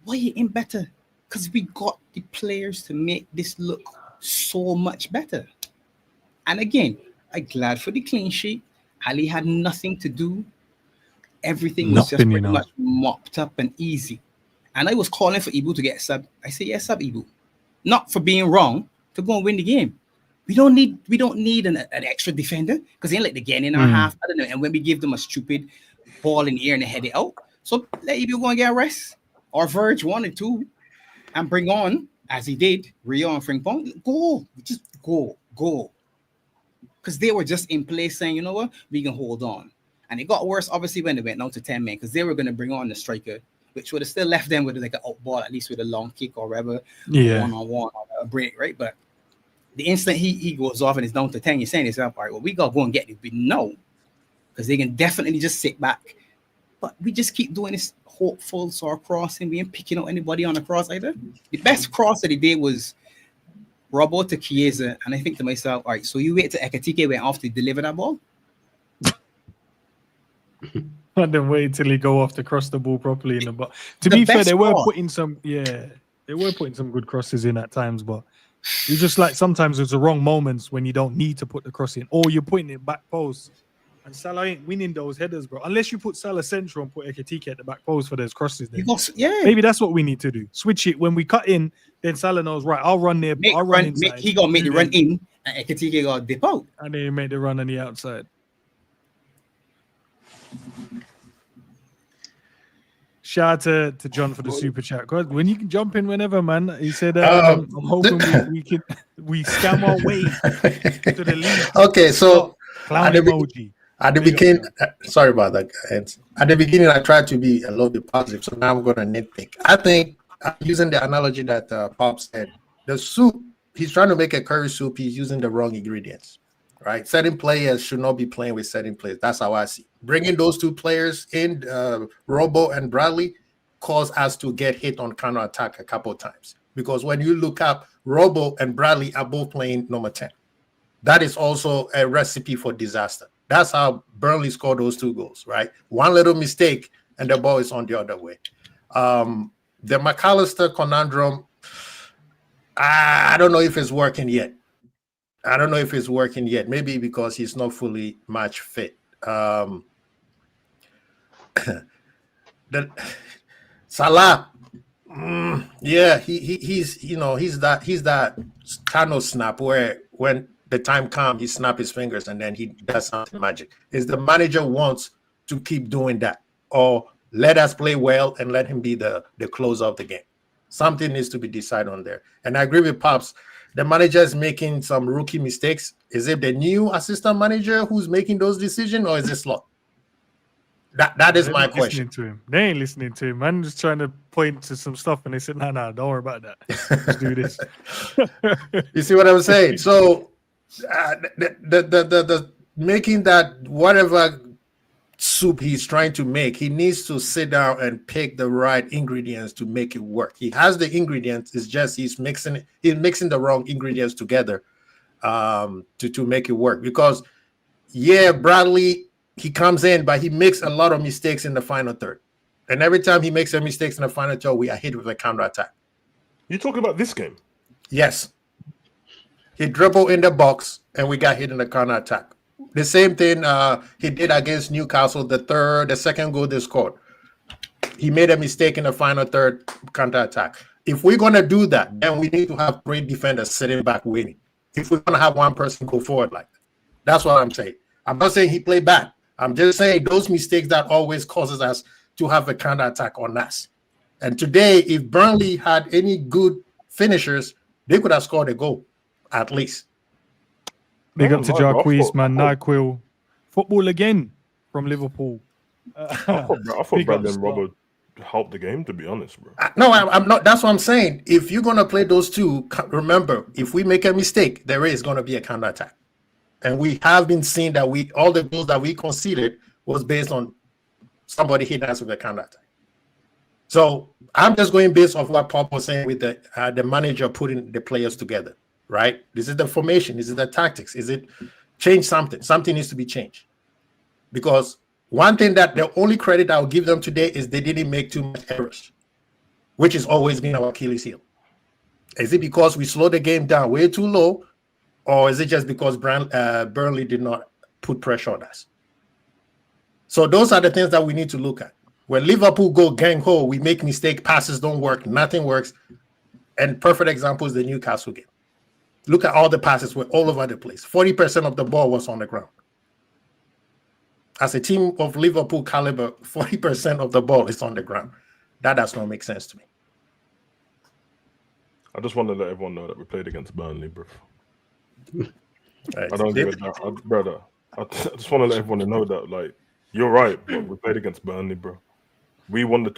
S12: Why you ain't better? Because we got the players to make this look so much better. And again, I'm glad for the clean sheet. Ali had nothing to do. Everything was just pretty much mopped up and easy. And I was calling for Ibu to get sub. I said, yes, sub Ibu. Not for being wrong, to go and win the game. We don't need an extra defender because they ain't like the gain in our half. I don't know. And when we give them a stupid ball in the air and they head it out, so let Ibu go and get a rest. Or Verge 1 and 2 and bring on, as he did, Rio and Frimpong. Just go. Because they were just in place saying, you know what, we can hold on. And it got worse, obviously, when they went down to 10 men because they were going to bring on the striker, which would have still left them with like an out ball, at least with a long kick or whatever, one-on-one or a break, right? But the instant he goes off and it's down to 10, you're saying to yourself, all right, well, we got to go and get it. We know because they can definitely just sit back. But we just keep doing this hopeful sort of crossing. We ain't picking out anybody on the cross either. The best cross of the day was Robbo to Chiesa, and I think to myself, all right, so you wait till Ekatike went off to deliver that ball?
S1: And then wait till he go off to cross the ball properly in the box. To be fair, they were putting some good crosses in at times, but it's just like sometimes it's the wrong moments when you don't need to put the cross in, or you're putting it back post. And Salah ain't winning those headers, bro. Unless you put Salah central and put Ekatike at the back post for those crosses. Then. Maybe that's what we need to do. Switch it when we cut in. Then Salah knows, right, I'll run there. I'll run inside.
S12: He gonna make the run in, and Ekatike gonna dip out.
S1: And then he make the run on the outside. Shout out to John for the super chat. God, when you can jump in whenever, man. He said, I'm hoping we scam our way to the league.
S11: Okay, so
S1: clown emoji.
S11: At the beginning, sorry about that, guys. At the beginning, I tried to be a little bit positive, so now I'm going to nitpick. I think, using the analogy that Pop said, the soup, he's trying to make a curry soup, he's using the wrong ingredients, right? Certain players should not be playing with certain players. That's how I see it. Bringing those 2 players in, Robo and Bradley, caused us to get hit on counter-attack a couple of times. Because when you look up, Robo and Bradley are both playing number 10. that is also a recipe for disaster. That's how Burnley scored those 2 goals, right? One little mistake and the ball is on the other way. The McAllister conundrum, I don't know if it's working yet. Maybe because he's not fully match fit. Salah, yeah, he's that Thanos snap where when the time comes, he snap his fingers and then he does something magic. Is the manager wants to keep doing that, or let us play well and let him be the closer of the game? Something needs to be decided on there. And I agree with Pops. The manager is making some rookie mistakes. Is it the new assistant manager who's making those decisions, or is it Slot? That is my question.
S1: They ain't listening to him. I'm just trying to point to some stuff, and they said, "No, don't worry about that. Let's do this."
S11: You see what I'm saying? So, the making that whatever soup he's trying to make, he needs to sit down and pick the right ingredients to make it work. He has the ingredients. It's just he's mixing the wrong ingredients together to make it work. Because Bradley, he comes in, but he makes a lot of mistakes in the final third. And every time he makes a mistake in the final third, we are hit with a counterattack.
S3: You talking about this game?
S11: Yes. He dribbled in the box, and we got hit in the counterattack. The same thing he did against Newcastle, the second goal they scored. He made a mistake in the final third counterattack. If we're going to do that, then we need to have great defenders sitting back waiting. If we're going to have one person go forward like that. That's what I'm saying. I'm not saying he played bad. I'm just saying those mistakes that always causes us to have a counterattack on us. And today, if Burnley had any good finishers, they could have scored a goal, at least.
S1: Big up to Jarquez, man. NyQuil. Football again from Liverpool.
S3: I thought Bradley and Robert helped the game, to be honest, bro.
S11: No, I'm not. That's what I'm saying. If you're going to play those two, remember, if we make a mistake, there is going to be a counterattack. And we have been seeing that all the goals that we conceded was based on somebody hitting us with a counterattack. So I'm just going based off what Pop was saying with the manager putting the players together, right? This is the formation. This is the tactics. Is it change something? Something needs to be changed. Because one thing that the only credit I'll give them today is they didn't make too much errors, which has always been our Achilles heel. Is it because we slowed the game down way too low? Or is it just because Burnley did not put pressure on us? So those are the things that we need to look at. When Liverpool go gang-ho, we make mistake, passes don't work, nothing works. And perfect example is the Newcastle game. Look at all the passes were all over the place. 40% of the ball was on the ground. As a team of Liverpool caliber, 40% of the ball is on the ground. That does not make sense to me.
S3: I just want to let everyone know that we played against Burnley, bro. I don't give a damn, brother. I just want to let everyone know that, like, you're right, bro. We played against Burnley, bro. We won the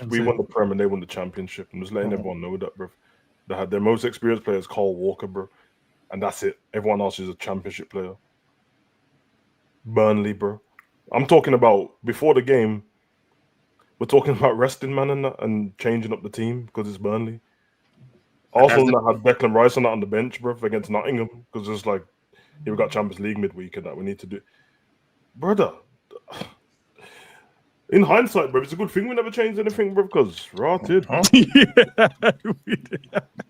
S3: Prem and they won the Championship. I'm just letting everyone know that, bro. They had their most experienced player is Cole Walker, bro, and that's it. Everyone else is a Championship player. Burnley, bro. I'm talking about before the game. We're talking about resting man and changing up the team because it's Burnley. Arsenal had Declan Rice on the bench, bro, against Nottingham because it's like, we got Champions League midweek and that we need to do. Brother, in hindsight, bro, it's a good thing we never changed anything, bro, because did.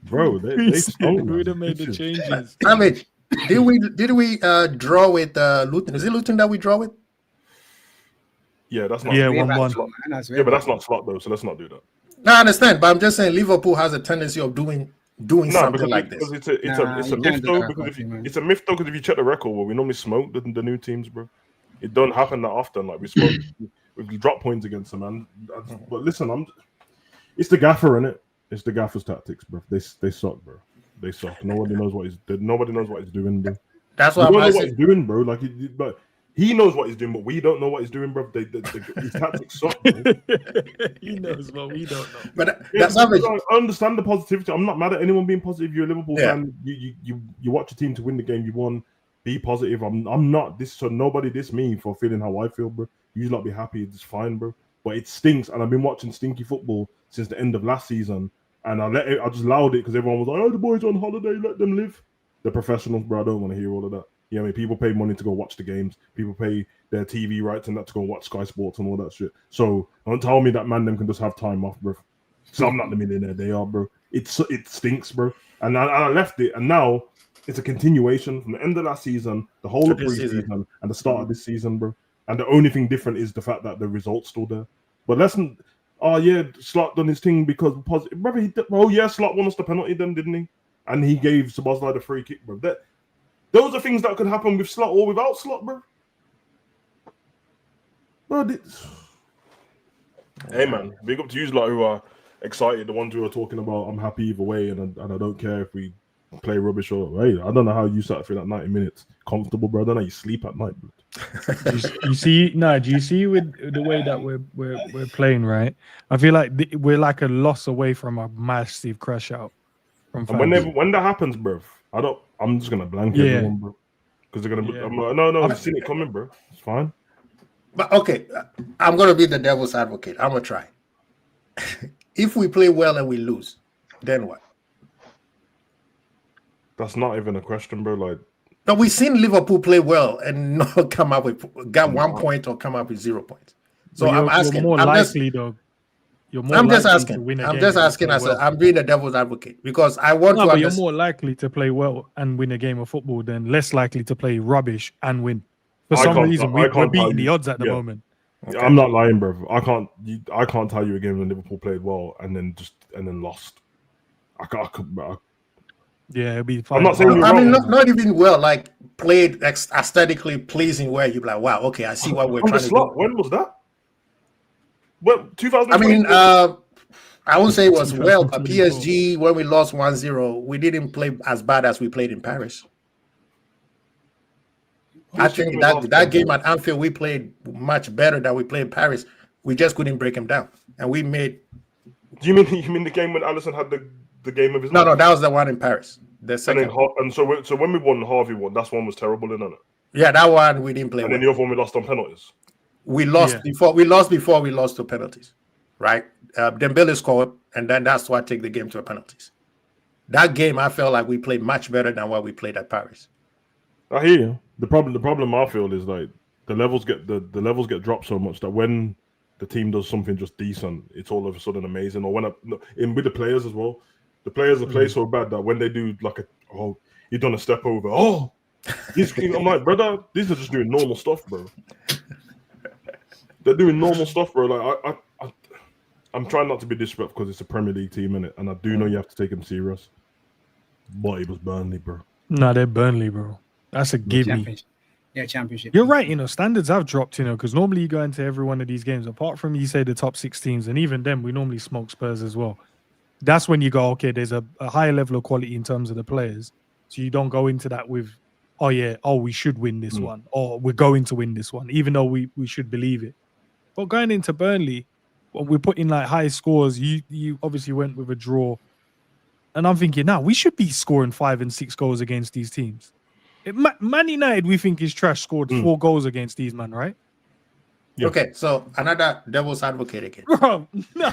S3: Bro, they
S1: would have made the changes.
S11: I mean, did we draw with Luton? Is it Luton that we draw with?
S3: Yeah, that's not
S1: 1-1.
S3: Yeah, but that's not Slot though, so let's not do that.
S11: No, I understand, but I'm just saying Liverpool has a tendency of doing something like this.
S3: It's a myth though. Because it's a myth though. Because if you check the record, well, we normally smoke the new teams, bro. It don't happen that often. Like we smoke, we drop points against them, man. But listen, it's the gaffer, innit? It's the gaffer's tactics, bro. They suck, bro. They suck. Nobody knows what he's doing, bro.
S11: That's what
S3: we don't know what he's doing, bro. Like, but he knows what he's doing, but we don't know what he's doing, bro. His tactics suck, bro.
S1: He knows what we don't know.
S11: But that's average.
S3: I understand the positivity. I'm not mad at anyone being positive. You're a Liverpool fan. You watch your team to win the game. You won. Be positive. I'm not this. So nobody diss me for feeling how I feel, bro. You just not be happy. It's fine, bro. But it stinks, and I've been watching stinky football since the end of last season. And I just allowed it because everyone was like, "Oh, the boys on holiday. Let them live." They're professionals, bro. I don't want to hear all of that. You know what I mean? People pay money to go watch the games. People pay their TV rights and that to go watch Sky Sports and all that shit. So don't tell me that man them can just have time off, bro. So I'm not the millionaire they are, bro. It stinks, bro. And I left it, and now it's a continuation from the end of that season, the whole of pre-season, and the start of this season, bro. And the only thing different is the fact that the results still there. But Slot done his thing because Slot won us the penalty then, didn't he? And he gave Szoboszlai the free kick, bro. Those are things that could happen with Slot or without Slot, bro. Hey man, big up to you lot who are excited, the ones who are talking about I'm happy either way and I don't care if we play rubbish or hey, I don't know how you sat through that 90 minutes comfortable, bro. I don't know how you sleep at night, bro.
S1: Do you see with the way that we're playing, right? I feel like we're like a loss away from a massive crash out. From
S3: when that happens, bro, I'm just gonna blank everyone, bro, because they're gonna. No, I've seen it coming, bro. It's fine.
S11: But okay, I'm gonna be the devil's advocate. I'm gonna try. If we play well and we lose, then what?
S3: That's not even a question, bro. Like,
S11: but we've seen Liverpool play well and not come up with 1 point or come up with 0 points. So I'm asking.
S1: You're more likely, though.
S11: I'm just asking. I'm being the devil's advocate because I want to.
S1: But you're more likely to play well and win a game of football than less likely to play rubbish and win. For some reason, we're beating the odds at the moment.
S3: Okay. I'm not lying, bro. I can't tell you a game when Liverpool played well and then lost.
S1: Yeah, it'll be fine.
S3: I'm not saying
S11: not even well, like played aesthetically pleasing where you're like, wow, okay, I see what we're trying to do.
S3: When was that? Well, 2000.
S11: I mean, I won't say it was well, but PSG, when we lost 1-0, we didn't play as bad as we played in Paris. I think that game at Anfield, we played much better than we played in Paris. We just couldn't break him down. And we made...
S3: Do you mean the game when Alisson had the game of his life?
S11: No, that was the one in Paris. The second.
S3: So when we won, Harvey won. That one was terrible, isn't it?
S11: Yeah, that one we didn't play
S3: And then the other one we lost on penalties.
S11: We lost before we lost to penalties, right? Dembele scored, and then that's why I take the game to penalties. That game, I felt like we played much better than what we played at Paris.
S3: I hear you. The problem I feel is like the levels get dropped so much that when the team does something just decent, it's all of a sudden amazing. Or with the players as well, the players play so bad that when they do like you've done a step over. I'm like, brother, these are just doing normal stuff, bro. They're doing normal stuff, bro. Like I'm trying not to be disrespectful because it's a Premier League team, innit? And I do know you have to take them serious. But it was Burnley, bro.
S1: No, they're Burnley, bro. That's a give me.
S12: Yeah, championship.
S1: You're right, standards have dropped, because normally you go into every one of these games, apart from you say the top 6 teams, and even them, we normally smoke Spurs as well. That's when you go, okay, there's a higher level of quality in terms of the players. So you don't go into that with, we should win this one, or we're going to win this one, even though we should believe it. But going into Burnley, we're putting like high scores. You obviously went with a draw. And I'm thinking, we should be scoring 5 and 6 goals against these teams. Man United, we think is trash, scored 4 goals against these, man, right?
S11: Yeah. Okay, so another devil's advocate again.
S1: Bro, no.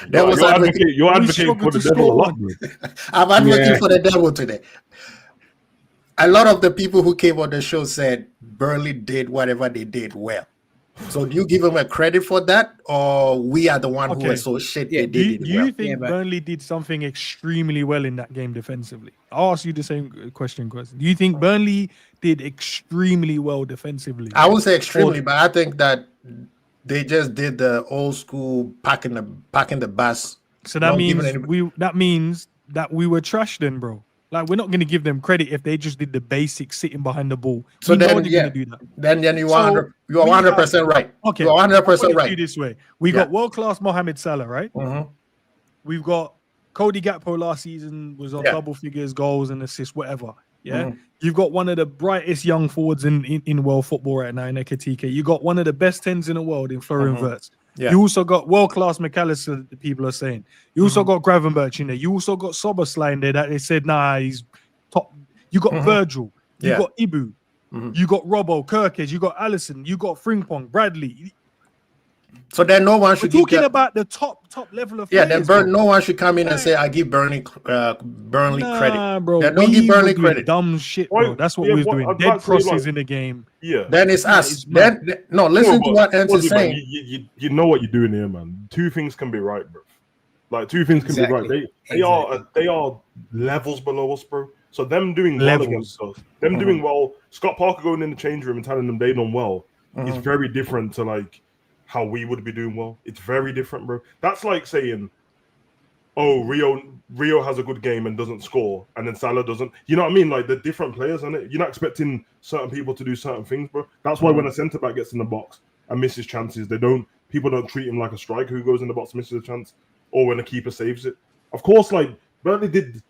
S11: Devil's advocate.
S3: You're advocating for the devil a lot, bro.
S11: I'm advocating for the devil today. A lot of the people who came on the show said Burnley did whatever they did well. So do you give them a credit for that, or we are the one who are so shit they did it well?
S1: Do you think Burnley did something extremely well in that game defensively? I'll ask you the same question. Do you think Burnley did extremely well defensively?
S11: I wouldn't say extremely, but I think that they just did the old school packing the bus.
S1: So that means that we were trash then, bro. Like, we're not going to give them credit if they just did the basics sitting behind the ball.
S11: So then, going to do that. Then you are 100% right.
S1: Okay,
S11: you're 100% right.
S1: This way, we got world-class Mohamed Salah, right?
S11: Mm-hmm.
S1: We've got Cody Gakpo last season was on double figures, goals and assists, whatever. Yeah,
S11: Mm-hmm.
S1: You've got one of the brightest young forwards in world football right now in Ekitike. You got one of the best 10s in the world in Florian Wirtz.
S11: Yeah.
S1: You also got world-class McAllister, the people are saying. You also got Gravenberch in there. You also got Szoboszlai in there that they said, he's top. You got Virgil. You got Ibu. You got Robbo, Kirkes. You got Alisson. You got Frimpong, Bradley.
S11: So then no one should.
S1: We're talking about the top level of players.
S11: Then no one should come in and say I give Burnley credit.
S1: Bro.
S11: Then don't give Burnley
S1: doing
S11: credit.
S1: Dumb shit, bro. That's what we was doing. Dead crosses in the game.
S3: Yeah.
S11: Then it's us. Then listen to what Ents is saying.
S3: You know what you're doing here, man. Two things can be right, bro. Like two things can be right. They are levels below us, bro. So them doing well against us, them doing well. Scott Parker going in the change room and telling them they done well is very different to like how we would be doing well. It's very different, bro. That's like saying, oh, Rio has a good game and doesn't score, and then Salah doesn't. You know what I mean? Like, they're different players, isn't it? You're not expecting certain people to do certain things, bro. That's why when a centre-back gets in the box and misses chances, people don't treat him like a striker who goes in the box and misses a chance, or when a keeper saves it. Of course, like, Burnley did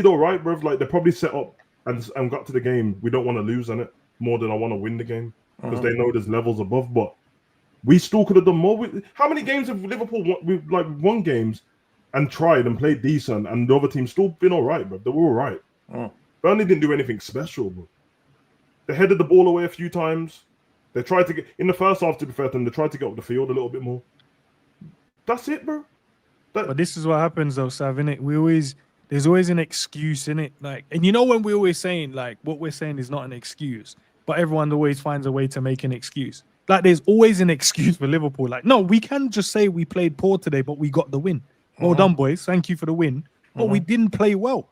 S3: all right, bro. Like, they probably set up and got to the game. We don't want to lose on it more than I want to win the game, because they know there's levels above, but we still could have done more. How many games have Liverpool won? We've like won games and tried and played decent, and the other team's still been all right, bro. They were all right. Burnley didn't do anything special, bro. They headed the ball away a few times. They tried to get in the first half. To be fair to them, they tried to get up the field a little bit more. That's it, bro.
S1: But this is what happens, though, Sav. Innit? There's always an excuse in it, like, and you know when we're always saying like what we're saying is not an excuse, but everyone always finds a way to make an excuse. Like, there's always an excuse for Liverpool. Like, no, we can just say we played poor today, but we got the win. Well done, boys. Thank you for the win. But we didn't play well.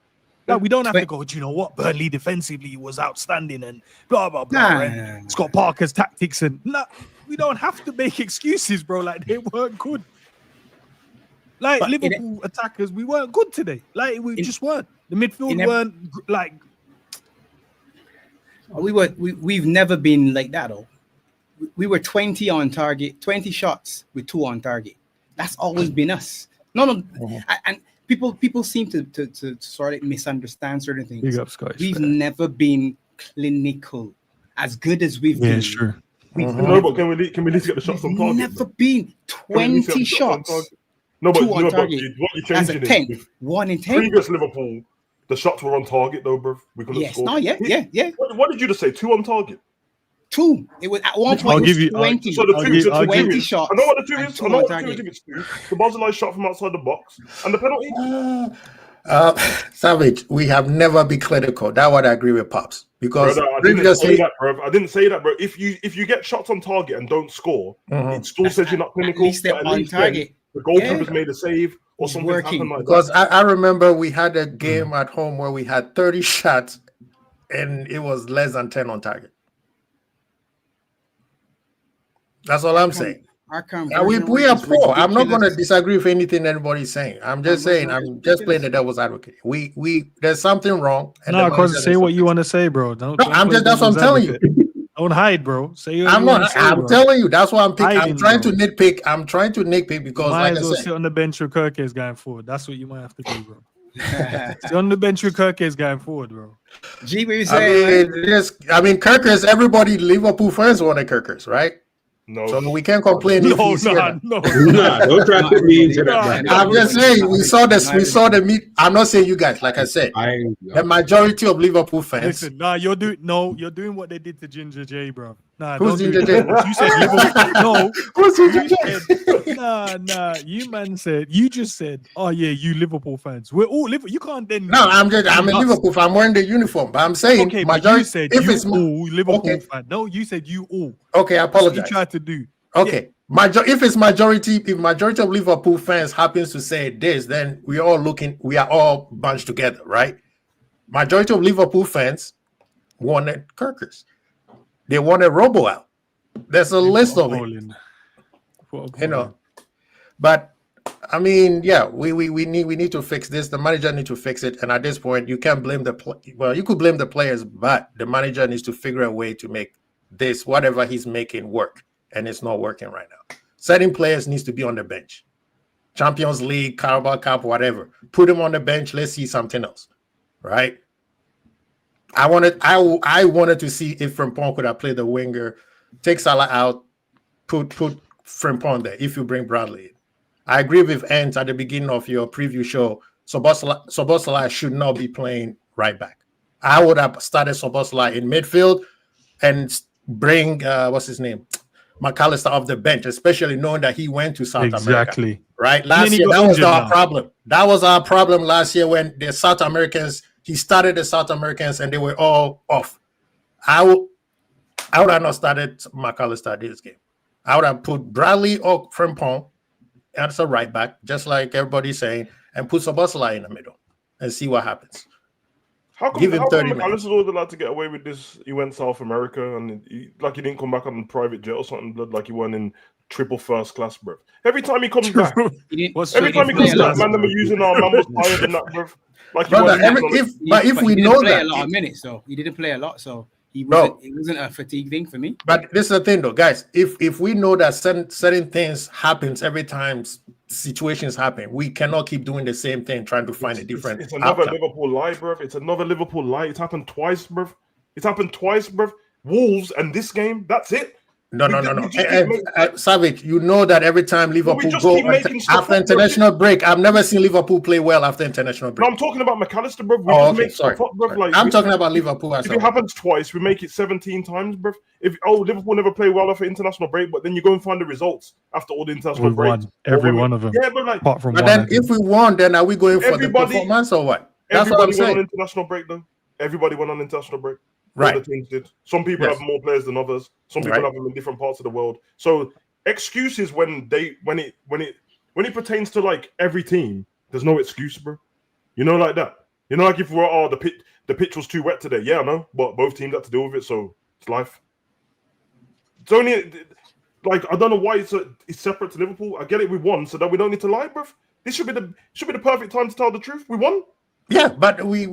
S1: Like, we don't have to go, do you know what? Burnley defensively was outstanding and blah, blah, blah. And Scott Parker's tactics and... we don't have to make excuses, bro. Like, they weren't good. Like, but Liverpool attackers, we weren't good today. Like, we just weren't. The midfield weren't, like...
S12: We've never been like that, though. We were 20 on target, 20 shots with 2 on target. That's always been us. And people seem to sort of misunderstand certain things.
S1: Big up, Scottish.
S12: We've never been clinical as good as we've been.
S1: Yeah, sure.
S3: No, but can we at least get the shots on target?
S12: Never been 20 shots.
S3: No, but
S12: 2 on target.
S3: What you're changing
S12: is 10. 1 in 10.
S3: Previous Liverpool, the shots were on target, though, bro. We could have scored.
S12: Yeah.
S3: What did you just say? 2 on target.
S12: 2. It was at one point.
S1: I'll give you
S12: 20.
S3: So the
S12: 20 shots.
S3: I know what the 2 is. I know what the 2 is. If it's 2, the Barzilai shot from outside the box and the penalty.
S11: Savage, we have never been clinical. That would I agree with Pops, because
S3: I didn't say that, bro. If you get shots on target and don't score, it still says you're not clinical.
S12: At least they're on target.
S3: The goalkeeper's made a save or something happened like
S11: because that. I remember we had a game at home where we had 30 shots and it was less than 10 on target. That's all I'm saying. We are poor. I'm not going to disagree with anything anybody's saying. I'm just saying, I'm just playing the devil's advocate. We there's something wrong.
S1: No, because say what you want to say, bro.
S11: That's what I'm telling you.
S1: Don't hide, bro. Say
S11: I'm not. I'm telling you. That's why I'm picking. I'm trying to nitpick. I'm trying to nitpick because,
S1: might
S11: like
S1: as well
S11: I said,
S1: sit on the bench with Kirkes going forward. That's what you might have to do, bro. Sit on the bench with Kirkes going forward, bro.
S12: G, what you saying?
S11: Kirkes. Everybody, Liverpool fans wanted Kirkes, right?
S3: No,
S11: so we can't complain.
S8: No, don't try to put me into that.
S11: I'm just saying we saw this. We saw the meet. I'm not saying you guys. Like I said, the majority of Liverpool fans.
S1: Listen, you're doing what they did to Ginger J, bro.
S11: Who's Ginger J?
S1: You said Liverpool. No,
S11: who's Ginger J?
S1: You just said, oh yeah, you Liverpool fans. We're all Liverpool. You can't then.
S11: No, I'm a Liverpool fan. I'm wearing the uniform, but I'm saying
S1: majority. You said if it's all Liverpool fan. No, you said you all.
S11: Okay, I apologize.
S1: You tried to do.
S11: Okay, if it's majority, if majority of Liverpool fans happens to say this, then we are all bunched together, right? Majority of Liverpool fans wanted Kirkes. They wanted Robo out. There's a list of it. But I mean, yeah, we need to fix this. The manager needs to fix it. And at this point, you can't blame you could blame the players, but the manager needs to figure a way to make this whatever he's making work. And it's not working right now. Certain players needs to be on the bench. Champions League, Carabao Cup, whatever. Put him on the bench. Let's see something else, right? I wanted to see if Frimpong could have played the winger, take Salah out, put Frimpong there. If you bring Bradley in, I agree with Ents at the beginning of your preview show. Szoboszlai should not be playing right back. I would have started Szoboszlai in midfield and bring what's his name, McAllister off the bench, especially knowing that he went to South America.
S1: Exactly.
S11: Right?
S1: And then
S11: Last
S1: he
S11: year,
S1: got
S11: that was
S1: injured
S11: our
S1: now.
S11: problem. That was our problem last year when the South Americans, he started the South Americans and they were all off. I would have not started McAllister this game. I would have put Bradley or Frimpong as a right back, just like everybody's saying, and put Szoboszlai in the middle and see what happens.
S3: How come,
S11: Give him 30
S3: McAllister's
S11: minutes.
S3: always allowed to get away with this? He went South America and he didn't come back on a private jet or something, blood, like he went in triple first class, bro. Every time he comes back, man, them are using our man was tired and that, bro. Like
S12: if we know that, a lot of minutes, so he didn't play a lot, so it wasn't a fatigue thing for me.
S11: But this is the thing, though, guys. If we know that certain things happens every time situations happen, we cannot keep doing the same thing, trying to find a different.
S3: It's another Liverpool lie, bro. It's another Liverpool lie. It's happened twice, bro. Wolves and this game. That's it.
S11: No. Savage, you know that every time Liverpool go after international break, I've never seen Liverpool play well after international break.
S3: No, I'm talking about McAllister, bro.
S11: I'm talking about Liverpool.
S3: If it happens twice, we make it 17 times, bro. Liverpool never play well after international break, but then you go and find the results after all the international breaks.
S1: Won every one of them.
S3: Yeah, but like,
S1: apart from
S11: but
S1: one.
S11: then if we won, then are we going for the performance or what? That's what I'm saying.
S3: Went on international break, though. Everybody went on international break.
S11: Right.
S3: The teams did. Some people have more players than others. Some people have them in different parts of the world. So excuses when it pertains to like every team, there's no excuse, bro. You know, like that. You know, like if we're the pitch was too wet today. Yeah, I know, but both teams had to deal with it, so it's life. It's only like I don't know why it's separate to Liverpool. I get it, we won, so that we don't need to lie, bro. This should be the perfect time to tell the truth. We won.
S11: Yeah, but we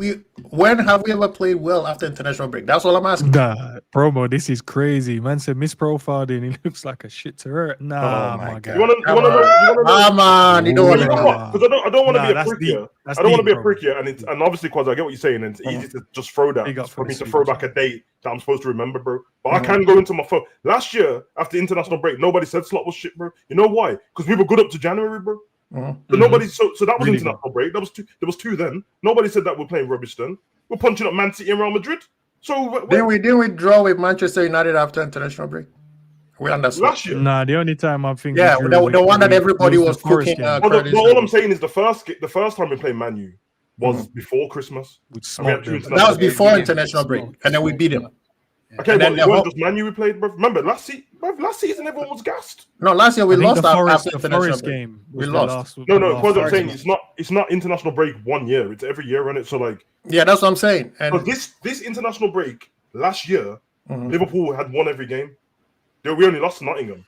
S11: when have we ever played well after international break? That's all I'm asking.
S1: Nah, promo, this is crazy. Man said misprofiled and he looks like a shit to hurt. Nah, my God.
S3: You wanna know?
S11: Come on, you don't want to know.
S3: Because I don't want to be a prick here. I don't want to be a prick here, and obviously, because I get what you're saying, and it's easy to just throw that for me to throw back a date that I'm supposed to remember, bro. But I can go into my phone. Last year, after international break, nobody said Slot was shit, bro. You know why? Because we were good up to January, bro. So nobody, so that was really international break. There was two then. Nobody said that we're playing rubbish then. We're punching up Man City and Real Madrid. So
S11: didn't we draw with Manchester United after international break? We understood.
S3: Last year.
S1: Nah, the only time I'm thinking.
S11: Yeah, the one that everybody was cooking.
S3: All I'm saying is the first time we played Man U was before Christmas.
S11: That was before international break, and then we beat them.
S3: Okay, but it wasn't just Man U we played, bro. Remember last season everyone was gassed.
S11: No, last year we lost
S1: after
S11: the Forest
S1: game.
S11: We lost.
S3: No. What I'm saying it's not international break 1 year. It's every year, isn't it? So like,
S11: yeah, that's what I'm saying. And
S3: this international break last year, Liverpool had won every game. We only lost to Nottingham.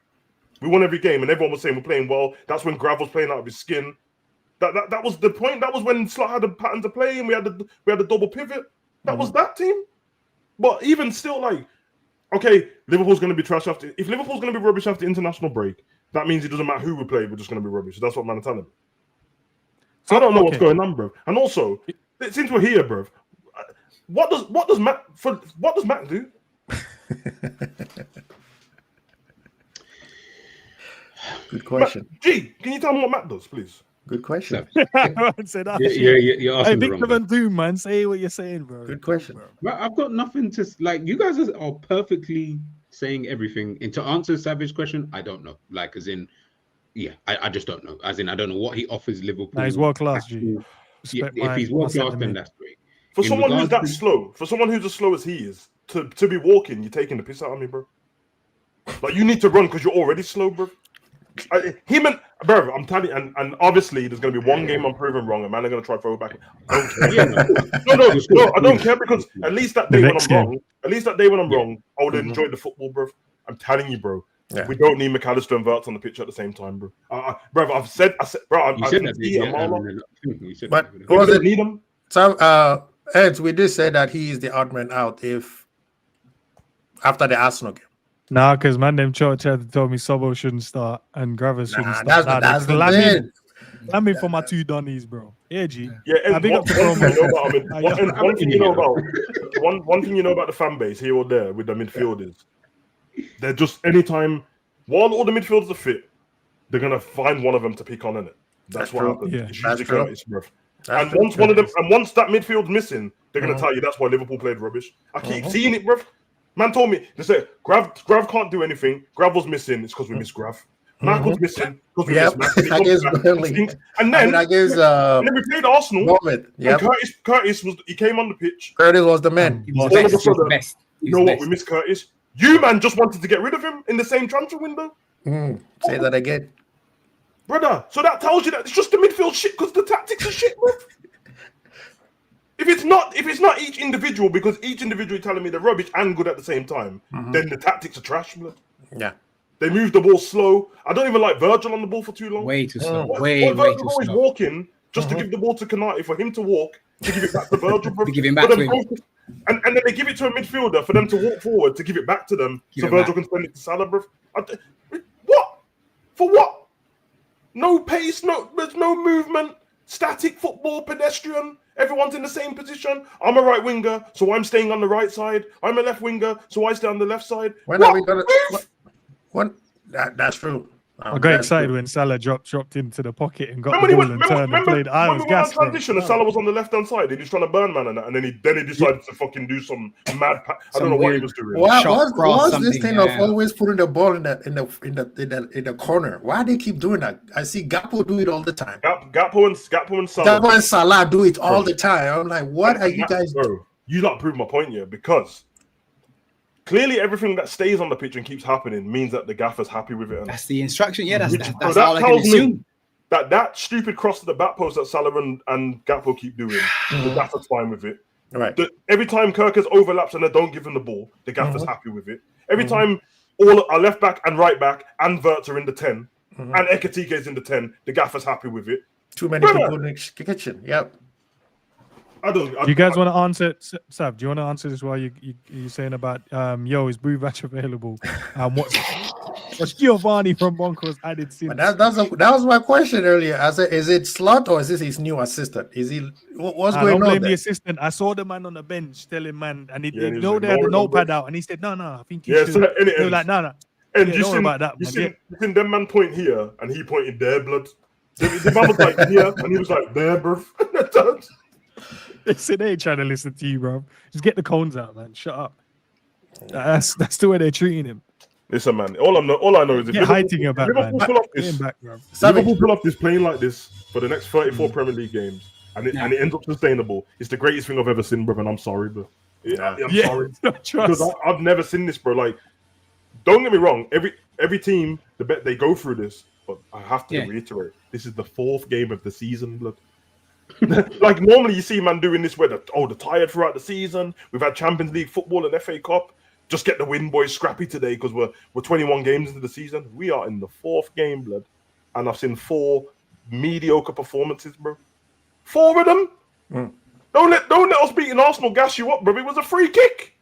S3: We won every game, and everyone was saying we're playing well. That's when Grav was playing out of his skin. That was the point. That was when Slot had a pattern to play, and we had the double pivot. That was that team. But even still, like, okay, Liverpool's going to be trash after. If Liverpool's going to be rubbish after international break, that means it doesn't matter who we play. We're just going to be rubbish. So that's what man are telling me. So I don't know what's going on, bro. And also, since we're here, bro, what does Matt do?
S11: Good question.
S3: Can you tell me what Matt does, please?
S11: Good question.
S8: You're
S1: hey,
S8: asking
S1: Big Seven Doom, man. Say what you're saying, bro.
S11: Good question.
S8: Well, I've got nothing to like. You guys are perfectly saying everything. And to answer Savage's question, I don't know. Like, as in, yeah, I just don't know. As in, I don't know what he offers Liverpool.
S1: Nah, he's world class, G.
S8: Yeah, if he's world class, then that's great.
S3: For someone who's that slow, for someone who's as slow as he is, to be walking, you're taking the piss out of me, bro. Like, you need to run because you're already slow, bro. Bro, I'm telling you, and obviously there's going to be one game I'm proven wrong, and man, they're going to try to throw it back. I don't care. No, I don't care, because at least that day when I'm wrong, I would have enjoyed the football, bro. I'm telling you, bro. Yeah. We don't need McAllister and Wirtz on the pitch at the same time, bro. Bro, I said, bro, I can see a mile off.
S11: But was it need him? So, Ed, we did say that he is the odd man out if after the Arsenal game.
S1: Nah, because man, them church had told me Sobo shouldn't start and Gravis shouldn't start.
S11: That's the thing.
S1: I'm in for my two Donnies, bro. Yeah, G.
S3: Yeah, and one thing you know about the fan base here or there with the midfielders, they're just anytime while all the midfielders are fit, they're gonna find one of them to pick on in it. That's what happens.
S1: Yeah.
S3: It's usually Curtis Smith. And once that midfield's missing, they're gonna tell you that's why Liverpool played rubbish. I keep seeing it, bro. Man told me, they said, Grav can't do anything. Grav was missing. It's because we miss Grav. Mark was missing because we miss Mark.
S11: Against Burnley.
S3: And then,
S11: against
S3: and then we played Arsenal.
S11: Yep.
S3: And Curtis he came on the pitch.
S11: Curtis was the man.
S12: He was the best.
S3: You know what? We miss Curtis. You, man, just wanted to get rid of him in the same transfer window.
S11: Say that again.
S3: Brother, so that tells you that it's just the midfield shit because the tactics are shit, bro. If it's not each individual, because each individual telling me they're rubbish and good at the same time, then the tactics are trash, bro.
S11: Yeah.
S3: They move the ball slow. I don't even like Virgil on the ball for too long.
S12: Way too slow.
S3: Virgil
S12: Way too
S3: always
S12: slow.
S3: walking just to give the ball to Kanate for him to walk, to give it back to Virgil, bro.
S12: To give him back to him.
S3: And then they give it to a midfielder for them to walk forward to give it back to them so Virgil can send it to Salah, bro. What? For what? No pace, there's no movement, static football, pedestrian. Everyone's in the same position. I'm a right winger, so I'm staying on the right side. I'm a left winger, so I stay on the left side.
S11: When are we gonna? That's true.
S1: I got excited when Salah dropped into the pocket and got the ball and turned and played. I was gassed.
S3: Transition and Salah was on the left hand side. He was trying to burn man and he decided to fucking do some mad. I don't know what he was doing.
S11: What's this thing of always putting the ball in the corner? Why do they keep doing that? I see Gakpo do it all the time.
S3: Gakpo and Salah.
S11: Gakpo and Salah do it all the time. I'm like, what are you guys doing?
S3: You not prove my point here because clearly everything that stays on the pitch and keeps happening means that the gaffer's happy with it.
S12: That's the instruction. Yeah, that's
S3: that
S12: all I can assume.
S3: That stupid cross to the back post that Salah and Gakpo keep doing, the gaffer's fine with it.
S11: Right.
S3: Every time Kirkers overlaps and they don't give him the ball, the gaffer's happy with it. Every time all our left back and right back and Verts are in the 10 and Ekatike is in the 10, the gaffer's happy with it.
S11: Too many people in the kitchen. Yep.
S1: Do you guys want to answer, Sav? Do you want to answer this while you're saying about is Buvac available? What's Giovanni from Broncos added since?
S11: That was my question earlier. I said, is it Slot or is this his new assistant? Is he what's going on?
S1: Don't blame
S11: there?
S1: the assistant. I saw the man on the bench telling man, and they had the
S3: ignoring
S1: notepad out, and he said, "No, I think you should." They were like, "No."
S3: And
S1: don't worry about that.
S3: You seen them man point here, and he pointed there, blood. The man was like here, and he was like there, bro.
S1: They ain't trying to listen to you, bro. Just get the cones out, man. Shut up. That's the way they're treating him.
S3: Listen, man. All I know is if Liverpool pull off this playing like this for the next 34 Premier League games, and it ends up sustainable, it's the greatest thing I've ever seen, bro. And I'm sorry, bro. I'm sorry because I've never seen this, bro. Like, don't get me wrong. Every team, they go through this, but I have to reiterate: this is the 4th game of the season, blood. Like normally you see man doing this where they're tired throughout the season. We've had Champions League football and FA Cup. Just get the win, boys. Scrappy today because we're 21 games into the season. We are in the 4th game, blood, and I've seen 4 mediocre performances, bro. 4 of them. Don't let us beating Arsenal gas you up, bro. It was a free kick.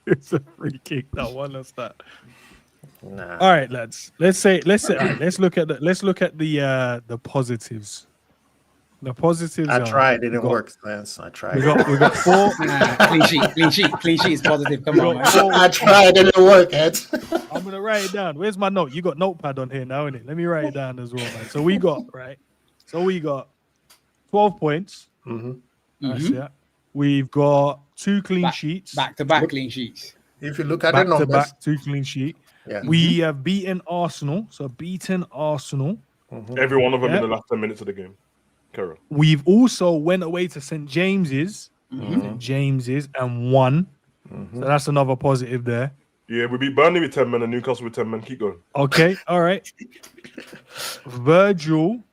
S1: It's a free kick. That won us that. Nah. All right, lads. Let's look at the positives. The positives.
S11: I tried. It didn't work, Lance. I tried.
S1: We got 4.
S12: Clean sheet is positive. Come on, man.
S11: I tried. It didn't work, Ed.
S1: I'm gonna write it down. Where's my note? You got notepad on here now, innit? Let me write it down as well, man. So we got 12 points. Yeah. We've got 2 clean sheets.
S12: Back-to-back clean sheets.
S11: If you look at the numbers,
S1: back 2 clean sheets. Yeah. We have beaten Arsenal.
S3: Every one of them in the last 10 minutes of the game. Carol.
S1: We've also went away to St. James's, and won. So that's another positive there.
S3: Yeah, we beat Burnley with 10 men and Newcastle with 10 men. Keep going.
S1: Okay, all right. Virgil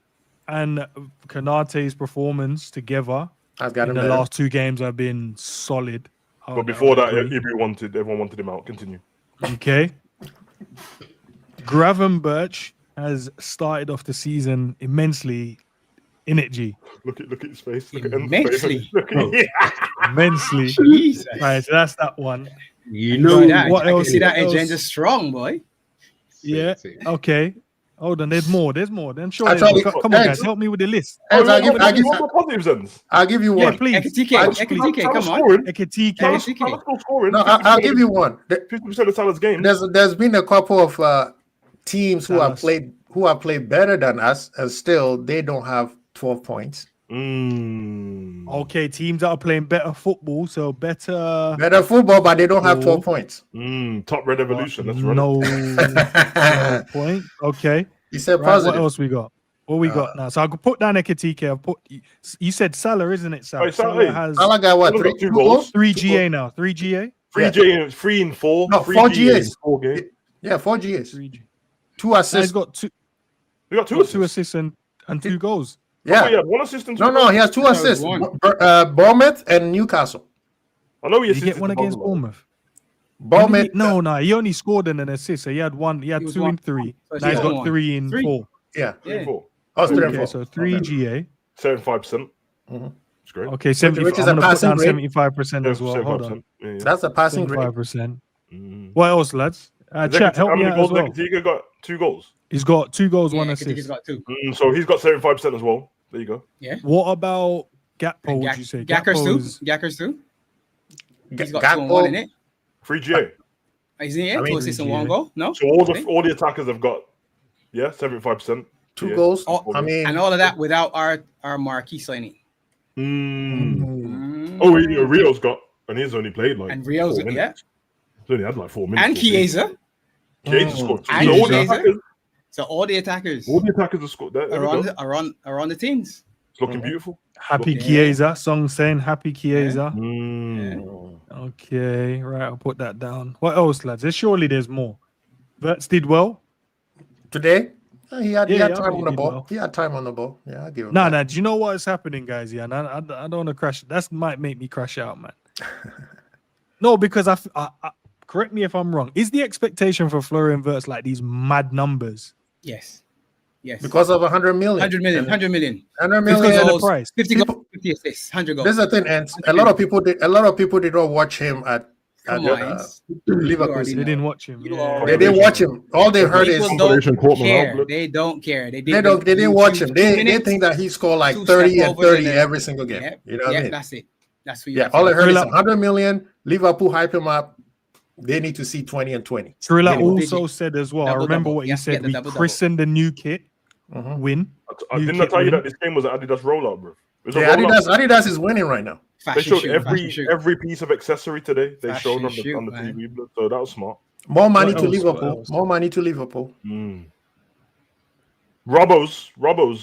S1: and Kanate's performance together in the last 2 games have been solid.
S3: But before that, everyone wanted him out. Continue.
S1: Okay. Gravenberch has started off the season immensely. In it, G.
S3: Look at his face.
S12: Immensely.
S1: Immensely.
S12: Jesus.
S1: Right, so that's that one.
S12: You know that. I can see that agenda strong, boy.
S1: Yeah. Okay. Hold on. There's more. Then sure. Come on, guys. Help me with the list.
S11: I'll give you one.
S1: Yeah, please.
S12: Ekatike, come on.
S1: Ekatike.
S11: No, I'll give you one.
S3: 50% of Salah's game.
S11: There's been a couple of teams who have played better than us, and still they don't have 12 points.
S1: Okay, teams that are playing better football, so better
S11: football, but they don't have 12 points.
S3: Top Red Evolution. Let's run
S1: it. Point. Okay.
S11: You said
S1: right,
S11: positive.
S1: what else we got? What we got now? So I could put down Ekitike. I've put. You said Salah, isn't it? Salah.
S11: Salah got what?
S3: 2 goals.
S1: 3 GA now. 3 GA.
S3: 3 GA. 3 and 4.
S11: No, 4 GAs.
S3: 4 games.
S11: Yeah, 4 GAs.
S1: 2
S11: assists.
S1: He's got 2.
S3: He got 2
S1: assists and 2 goals.
S11: Yeah.
S3: He had 1 assist and 2
S11: No, he has 2 assists. Bournemouth and Newcastle.
S3: I know he
S1: assisted. Did he get one against Bournemouth?
S11: Bournemouth.
S1: No, he only scored an assist. So he had 1. He had 2 and 3. Now he's got 3 and 4.
S11: Yeah.
S3: 3 and 4.
S11: Oh, 3 and 4.
S1: So 3 GA.
S3: 75%. It's great.
S1: Okay, 70.
S11: Which is
S1: I'm
S11: a
S1: going to put down
S11: passing
S1: 75% as well. Hold on.
S3: Yeah.
S11: That's a passing grade.
S1: 75%. What else, lads? Chat, help me out as well.
S3: He got 2 goals.
S1: He's got 2 goals, 1 assist.
S12: He's got 2.
S3: So he's got 75% as well. There you go.
S12: Yeah.
S1: What about Gakpo? Would you say
S12: Gackers too? He's got 2 and 1 in it.
S3: 3 GA.
S12: Is he in? 2 assists and 1 goal? No.
S3: So all the attackers have got 75%.
S11: 2 goals.
S12: And all of that without our marquee signing.
S3: Oh, Rio's got, and he's only played like.
S12: And Rio's
S3: He's only had like 4 minutes.
S12: And Chiesa.
S3: Chiesa scored 2.
S12: And
S3: So all the attackers.
S12: So all the attackers.
S3: All the attackers have scored.
S12: Are on the teams.
S3: It's looking beautiful.
S1: Happy Chiesa. Song saying happy Chiesa. Okay, right. I'll put that down. What else, lads? There's more. Verts did well
S11: today. He had time on the ball. Well. He had time on the ball. Yeah, I give him.
S1: Nah. Do you know what is happening, guys? Yeah, I don't want to crash. That might make me crash out, man. No, because I correct me if I'm wrong. Is the expectation for Florian Wirtz like these mad numbers?
S12: Yes.
S11: Because of 100 million.
S12: 100 million. 100 million.
S11: 100 million.
S1: Because of the price.
S12: 50 goals, 50 assists, 100 goals.
S11: This is the thing, and a lot of people did not watch him at Liverpool.
S1: They didn't watch him.
S11: They didn't watch him. All they heard is
S12: they don't care. They
S11: didn't watch him. They think that he scored like 30 and 30 every single game.
S12: Yeah,
S11: you know what I mean?
S12: That's it. That's what you
S11: all I heard is 100 million. Liverpool hype him up. They need to see 20 and 20.
S1: Trilla also said as well. I remember what he said. We christened the new kit. Win.
S3: Didn't I tell you that this game was an Adidas rollout, bro?
S11: Adidas is winning right now.
S3: They showed every piece of accessory today. They showed on the TV, so that was smart.
S11: More money to Liverpool. More money to Liverpool.
S3: Robbo's.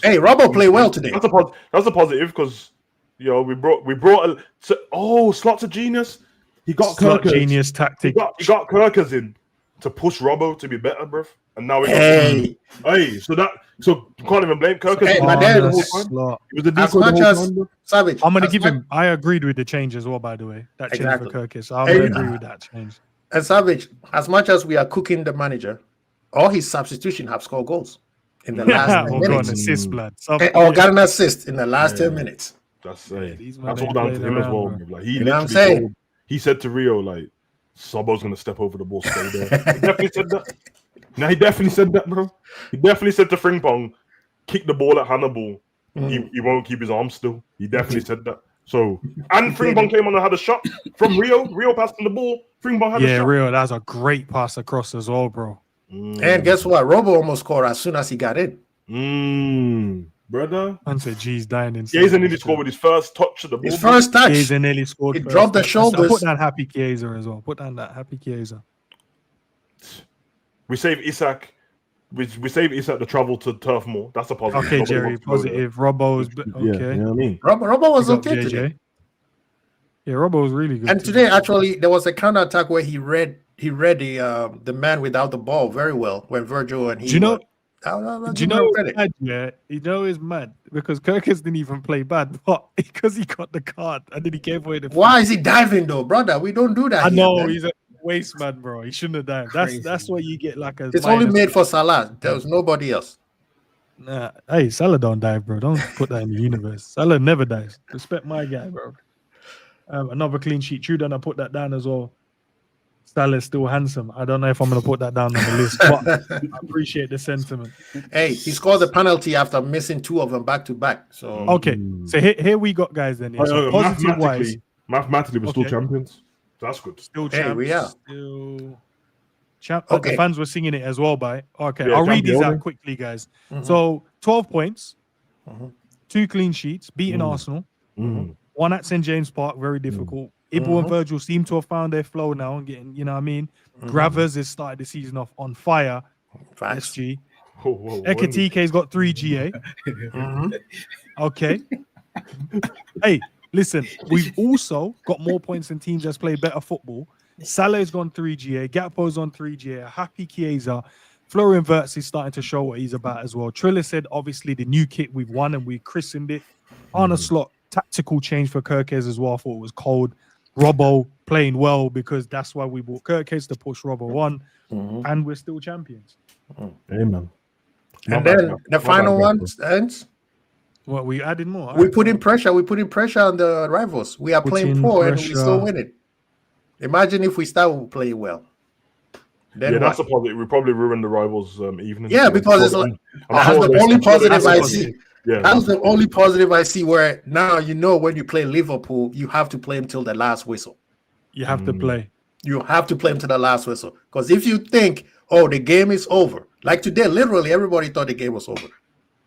S11: Hey, Robbo played well today.
S3: That's a positive because we brought Slot's a genius. He got Kirkers.
S1: Genius tactic.
S3: He got Kirkers in to push Robbo to be better, bro. And now so you can't even blame Kirkers.
S11: Hey, as much as Savage,
S1: I'm gonna give him. I agreed with the change as well. By the way, that change for Kirkers. So I'm gonna agree with that change.
S11: And Savage, as much as we are cooking the manager, all his substitution have scored goals in the last 10 minutes.
S1: Assist, blood.
S11: Or got an assist in the last 10 minutes.
S3: That's all down to him as well. Like
S11: you know what I'm saying?
S3: He said to Rio, like, Sobo's gonna step over the ball, stay there. He definitely said that. No, he definitely said that, bro. He definitely said to Frimpong, kick the ball at Hannibal. He won't keep his arm still. He definitely said that. So, and Frimpong came on and had a shot from Rio. Rio passed him the ball. Frimpong had a shot.
S1: Yeah, Rio, that was a great pass across as well, bro.
S11: And guess what? Robo almost scored as soon as he got in.
S3: Brother.
S1: And said, G's dying in.
S3: Chiesa nearly scored with his first touch of the ball.
S11: His first touch.
S1: Chiesa nearly scored.
S11: He dropped the shoulders.
S1: Put down happy Chiesa as well. Put down that happy Chiesa.
S3: We save Isak. We save Isak the travel to Turf Moor. That's a positive.
S1: Okay, Jerry, positive. Robbo's okay.
S3: Yeah, you know what I mean?
S11: Robbo was okay today.
S1: Yeah, Robbo was really good.
S11: And today, actually, there was a counter attack where he read the man without the ball very well when Virgil and he.
S1: Do you know?
S11: Do you know?
S1: Yeah, it's mad because Kirkers didn't even play bad, but because he got the card and then he gave away the.
S11: Why is he diving though, brother? We don't do that.
S1: I know he's a waste man, bro. He shouldn't have dived. That's what you get like a.
S11: It's only made for Salah. There's nobody else.
S1: Nah, hey, Salah don't dive, bro. Don't put that in the universe. Salah never dives. Respect my guy, bro. Another clean sheet. True, then I put that down as well. Salah's still handsome. I don't know if I'm going to put that down on the list, but I appreciate the sentiment.
S11: Hey, he scored the penalty after missing 2 of them back to back. So
S1: okay, so here we got guys. Then so
S3: mathematically, we're still champions. That's good.
S1: Still champions.
S11: Hey, we are.
S1: Still okay. The fans were singing it as well. I'll read these out quickly, guys. So 12 points. 2 clean sheets, beating
S3: Mm.
S1: Arsenal.
S3: Mm.
S1: One at St James Park, very difficult. Ibu and Virgil seem to have found their flow now and getting, you know what I mean? Gravers has started the season off on fire.
S11: Facts.
S1: SG.
S3: Whoa,
S1: Ekatike's got 3 GA. Okay. Hey, listen, we've also got more points than teams that's played better football. Salah's gone 3 GA, Gakpo's on 3 GA, happy Chiesa. Florian Wirtz is starting to show what he's about as well. Triller said, obviously, the new kit we've won and we christened it. Arne Slot, tactical change for Kirkes as well. I thought it was cold. Robbo playing well because that's why we bought Kirkes to push Robbo on. And we're still champions.
S3: Amen.
S11: And then the final one ends.
S1: What, we added more?
S11: We put in pressure. We put in pressure on the rivals. We are playing poor and we still win it. Imagine if we start playing well. Then
S3: that's a positive. We probably ruined the rivals' evening.
S11: Yeah, because it's like that's the only positive I see. Yeah, that's the only positive I see. Where now you know when you play Liverpool, you have to play them till the last whistle.
S1: You have to play.
S11: You have to play them to the last whistle. Because if you think, oh, the game is over, like today, literally everybody thought the game was over,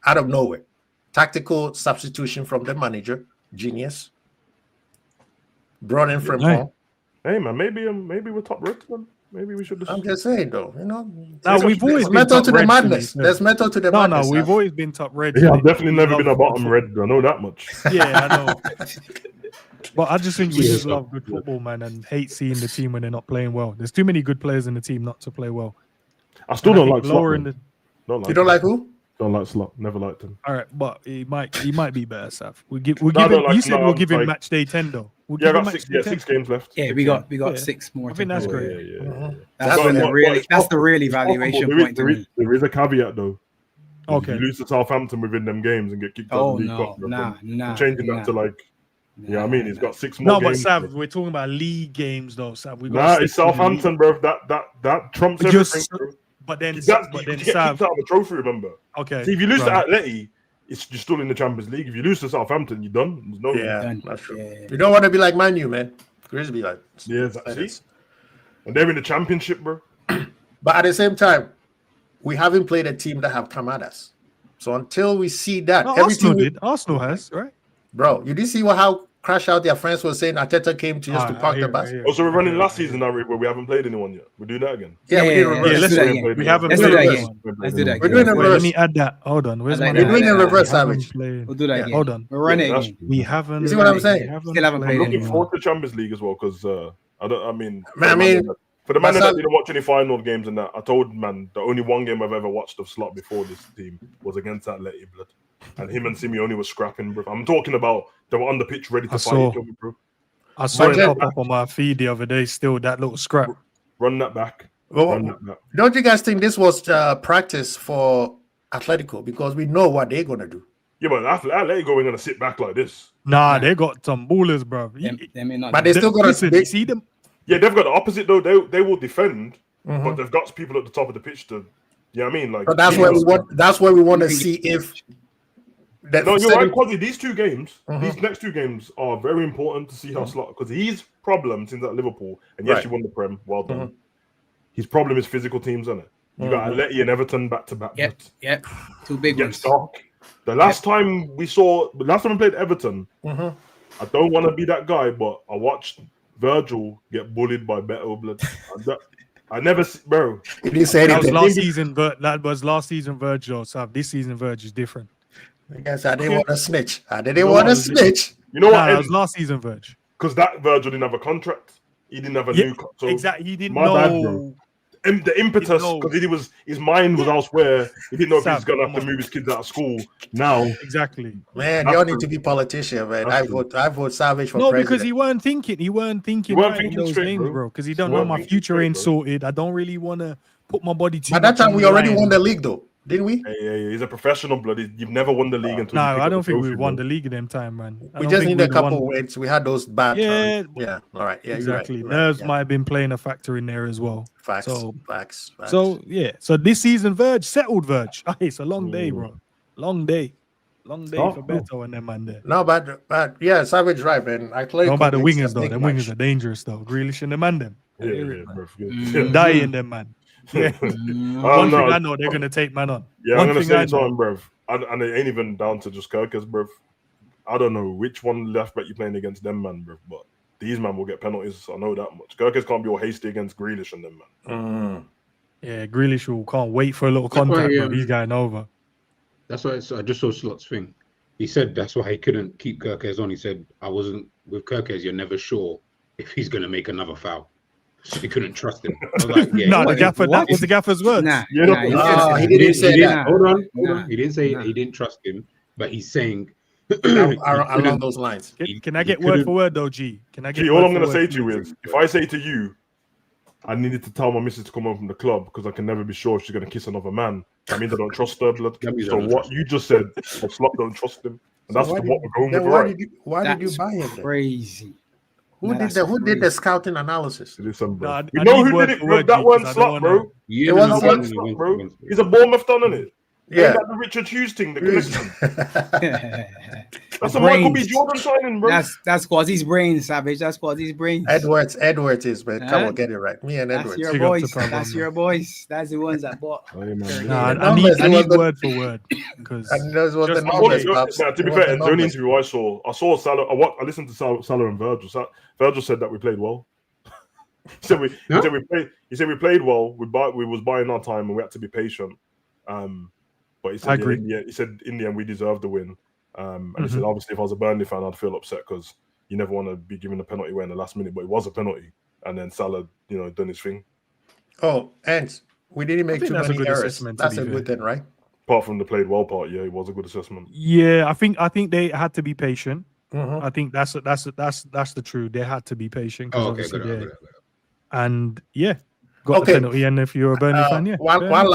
S11: out of nowhere. Tactical substitution from the manager, genius. Brought in from home.
S3: Hey man, maybe we're top red, man. Maybe we should just...
S11: I'm just saying, though, you know.
S1: Now, we've always been
S11: metal
S1: top
S11: to the
S1: red,
S11: madness.
S1: yeah.
S11: There's metal to the madness.
S1: No, we've always been top red.
S3: Yeah, I've definitely never been a bottom red. I know that much.
S1: Yeah, I know. But I just think we just love good football, man, and hate seeing the team when they're not playing well. There's too many good players in the team not to play well.
S3: I still don't like
S1: lower
S3: Slot.
S11: You don't like who?
S3: Don't like Slot. Never liked him.
S1: All right, but he might be better, Sav. You said we'll give him match day 10 though.
S3: Yeah, I got 6 games left.
S12: Yeah, we got 6 more.
S1: I think that's great.
S12: That's the real evaluation point.
S3: There is a caveat though.
S1: Okay.
S3: If you lose to Southampton within them games and get kicked out of the League Cup, I'm changing that to like, I mean, he's got 6 more.
S1: No,
S3: games.
S1: but Sav, we're talking about league games though, Sav.
S3: It's Southampton, bro. That trumps everything. Bro.
S1: But then,
S3: you get kicked out of the trophy. Remember?
S1: Okay.
S3: See, if you lose to Atleti, you're still in the Champions League. If you lose to Southampton, you're done. There's no.
S11: Yeah, that's true. Yeah. You don't want to be like Man U, man. Grisby, like.
S3: Yeah, exactly. And they're in the Championship, bro.
S11: But at the same time, we haven't played a team that have come at us. So until we see that,
S1: Arsenal has, right?
S11: Bro, you didn't see how crash out their friends were saying Arteta came to just to park the bus.
S3: Also, we're running last season now where we haven't played anyone yet. We're doing that again.
S11: Yeah, we did reverse.
S1: Let's do that again. We haven't played anyone.
S12: Let's do that again.
S11: We're doing reverse.
S1: Let me add that. Hold on. We're
S11: doing a reverse, Savage.
S12: We'll do that again.
S1: Hold on.
S12: We're running again.
S1: We haven't.
S11: You see what I'm saying?
S12: Still haven't played
S3: I'm looking
S12: anyone.
S3: forward to Champions League as well because for the man that didn't watch any final games and that, I told man the only one game I've ever watched of Slot before this team was against Atleti, blood. And him and Simeone was scrapping, bro. I'm talking about they were on the pitch ready to fight each other, bro.
S1: I saw it pop up on my feed the other day. Still, that little scrap.
S3: Run that back.
S11: Don't you guys think this was practice for Atletico because we know what they're gonna do?
S3: Yeah, but Atletico ain't gonna sit back like this.
S1: Nah, they got some ballers, bro.
S11: But they still gonna
S1: see them.
S3: Yeah, they've got the opposite though. They will defend, but they've got people at the top of the pitch to. You know what I mean? Like,
S11: but that's where we want. That's where we want to see if.
S3: No, you're right, Quasi. These 2 games, these next 2 games are very important to see how Slot, because his problem since at Liverpool, and yes, you won the Prem, well done. His problem is physical teams, isn't it? You got Atleti and Everton back to back.
S12: Yep. 2 big ones.
S3: Dark. The last time we played Everton, I don't want to be that guy, but I watched Virgil get bullied by Beto Blood. I never, bro.
S11: He didn't say anything.
S1: That was last season, but that was last season Virgil. So this season Virgil is different.
S11: I guess I didn't want to snitch. You know
S3: what?
S1: That was last season Virgil.
S3: Because that Virgil didn't have a contract. He didn't have a new contract. So
S1: exactly. He didn't
S3: know.
S1: Bad,
S3: bro. The impetus, because his mind was elsewhere. He didn't know if he was gonna have to move his kids out of school now.
S1: Exactly.
S11: Man, you all need to be politician, man. I vote Savage for president.
S1: Because he weren't thinking. He weren't thinking in those games, bro. Because he don't know my future ain't sorted. I don't really want to put my body to.
S11: At that time, we already won the league, though. Didn't we?
S3: Yeah, he's a professional, blood. You've never won the league until.
S1: No, I don't think we won the league in them time, man.
S11: We just need a couple wins. We had those bad.
S1: Yeah.
S11: All right. Yeah.
S1: Exactly.
S11: Right.
S1: Nerves might have been playing a factor in there as well.
S11: Facts.
S1: So this season, settled Verge. It's a long day, bro. Long day for Beto and them man there.
S11: No, but yeah, Savage right, man. I play.
S1: Not about the wingers though. The wingers are dangerous though. Grealish and the man them. Dying them man. Yeah. One thing I know, they're gonna take man on.
S3: Yeah, I'm gonna say something, bro. and it ain't even down to just Kirkers, bro. I don't know which one left back you playing against them, man, bro. But these man will get penalties. I know that much. Kirkers can't be all hasty against Grealish and them, man.
S1: Yeah, Grealish can't wait for a little contact, bro. He's going over.
S8: That's why I just saw Slot's thing. He said that's why he couldn't keep Kirkers on. He said, I wasn't with Kirkers, you're never sure if he's going to make another foul. So he couldn't trust him. I was like, yeah,
S1: no, the gaffer, that was the gaffer's words.
S8: He didn't say that. Hold on. He didn't say he didn't trust him, but he's saying
S11: along those lines.
S1: Can I get word for word though, G? Can I get?
S3: G, all I'm going to say to you is, if I say to you, I needed to tell my missus to come home from the club because I can never be sure if she's going to kiss another man. That means I don't trust her, blood. So what you just said, a slut don't trust him, and that's what we're going with, right?
S11: Why did you buy him?
S12: Crazy.
S11: Who did the scouting analysis?
S3: Listen, bro. We know who did it, bro. That one slut, bro. It was one slut, bro. He's a Bournemouth done, isn't it? Yeah, that the Richard Hughes thing, the connection. That's a Michael B. Jordan signing, bro.
S12: That's Quasi's brains, Savage. That's Quasi's brains.
S11: Edwards is, man. Come on, get it right. Me and Edwards.
S12: That's your boys. That's your boys. That's the ones that bought.
S1: I need word for word because
S11: those were the numbers.
S3: To be fair, the only interview I saw Salah. I listened to Salah and Virgil. Virgil said that we played well. He said we played well. We was buying our time and we had to be patient. But he said, in the end, we deserved the win. And he said, obviously, if I was a Burnley fan, I'd feel upset because you never want to be given a penalty away in the last minute. But it was a penalty, and then Salah, done his thing.
S11: Oh, and we didn't make too many errors. That's a good thing, right?
S3: Apart from the played well part, yeah, it was a good assessment.
S1: Yeah, I think they had to be patient. I think that's the truth. They had to be patient.
S8: Good.
S1: And yeah. Got the penalty, and if you're a Burnley fan, yeah.
S11: One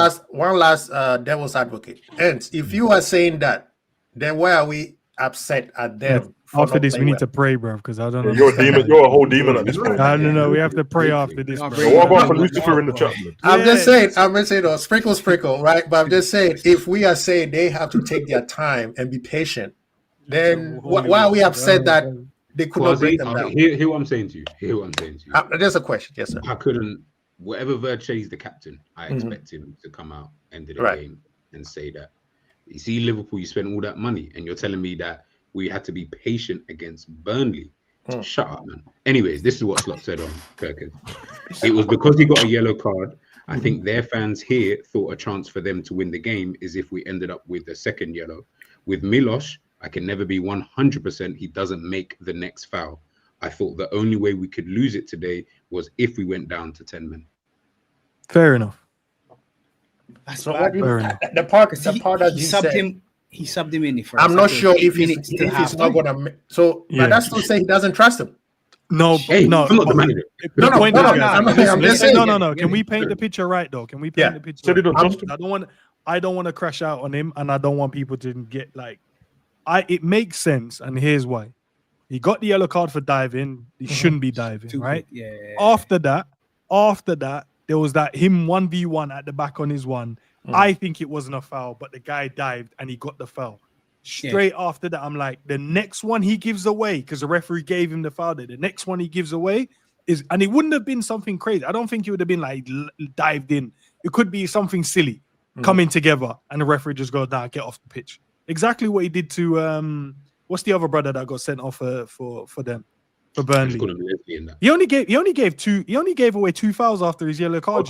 S11: last devil's advocate. And if you are saying that, then why are we upset at them?
S1: After this, we need to pray, bro, because I don't know.
S3: You're a demon. You're a whole demon at this point.
S1: No. We have to pray after this.
S3: What about for Lucifer in the chat?
S11: I'm just saying, sprinkle, right? But I'm just saying, if we are saying they have to take their time and be patient, then why are we upset that they could not break them down?
S8: Hear what I'm saying to you.
S11: There's a question, yes, sir.
S8: I couldn't. Whatever Virgil is the captain, I expect him to come out end of the game and say that. You see, Liverpool, you spent all that money, and you're telling me that we had to be patient against Burnley. Shut up, man. Anyways, this is what Slot said on Kirkers. It was because he got a yellow card. I think their fans here thought a chance for them to win the game is if we ended up with a second yellow. With Miloš, I can never be 100% he doesn't make the next foul. I thought the only way we could lose it today was if we went down to 10 men.
S1: Fair enough.
S11: That's the part that
S12: he subbed him. He subbed him in the first.
S11: I'm not sure if he's not gonna. So, but that's to say he doesn't trust him.
S1: No,
S8: I'm not the manager.
S1: No. Can we paint the picture right though? Can we paint the picture? I don't want to crash out on him, and I don't want people to get like. It makes sense, and here's why. He got the yellow card for diving. He shouldn't be diving, right?
S12: Yeah.
S1: After that, there was that him 1v1 at the back on his one. I think it wasn't a foul, but the guy dived and he got the foul. Straight after that, I'm like, the next one he gives away, because the referee gave him the foul there. The next one he gives away and it wouldn't have been something crazy. I don't think it would have been like dived in. It could be something silly coming together and the referee just goes, nah, get off the pitch. Exactly what he did to what's the other brother that got sent off for them, for Burnley? He only gave away 2 fouls after his yellow card.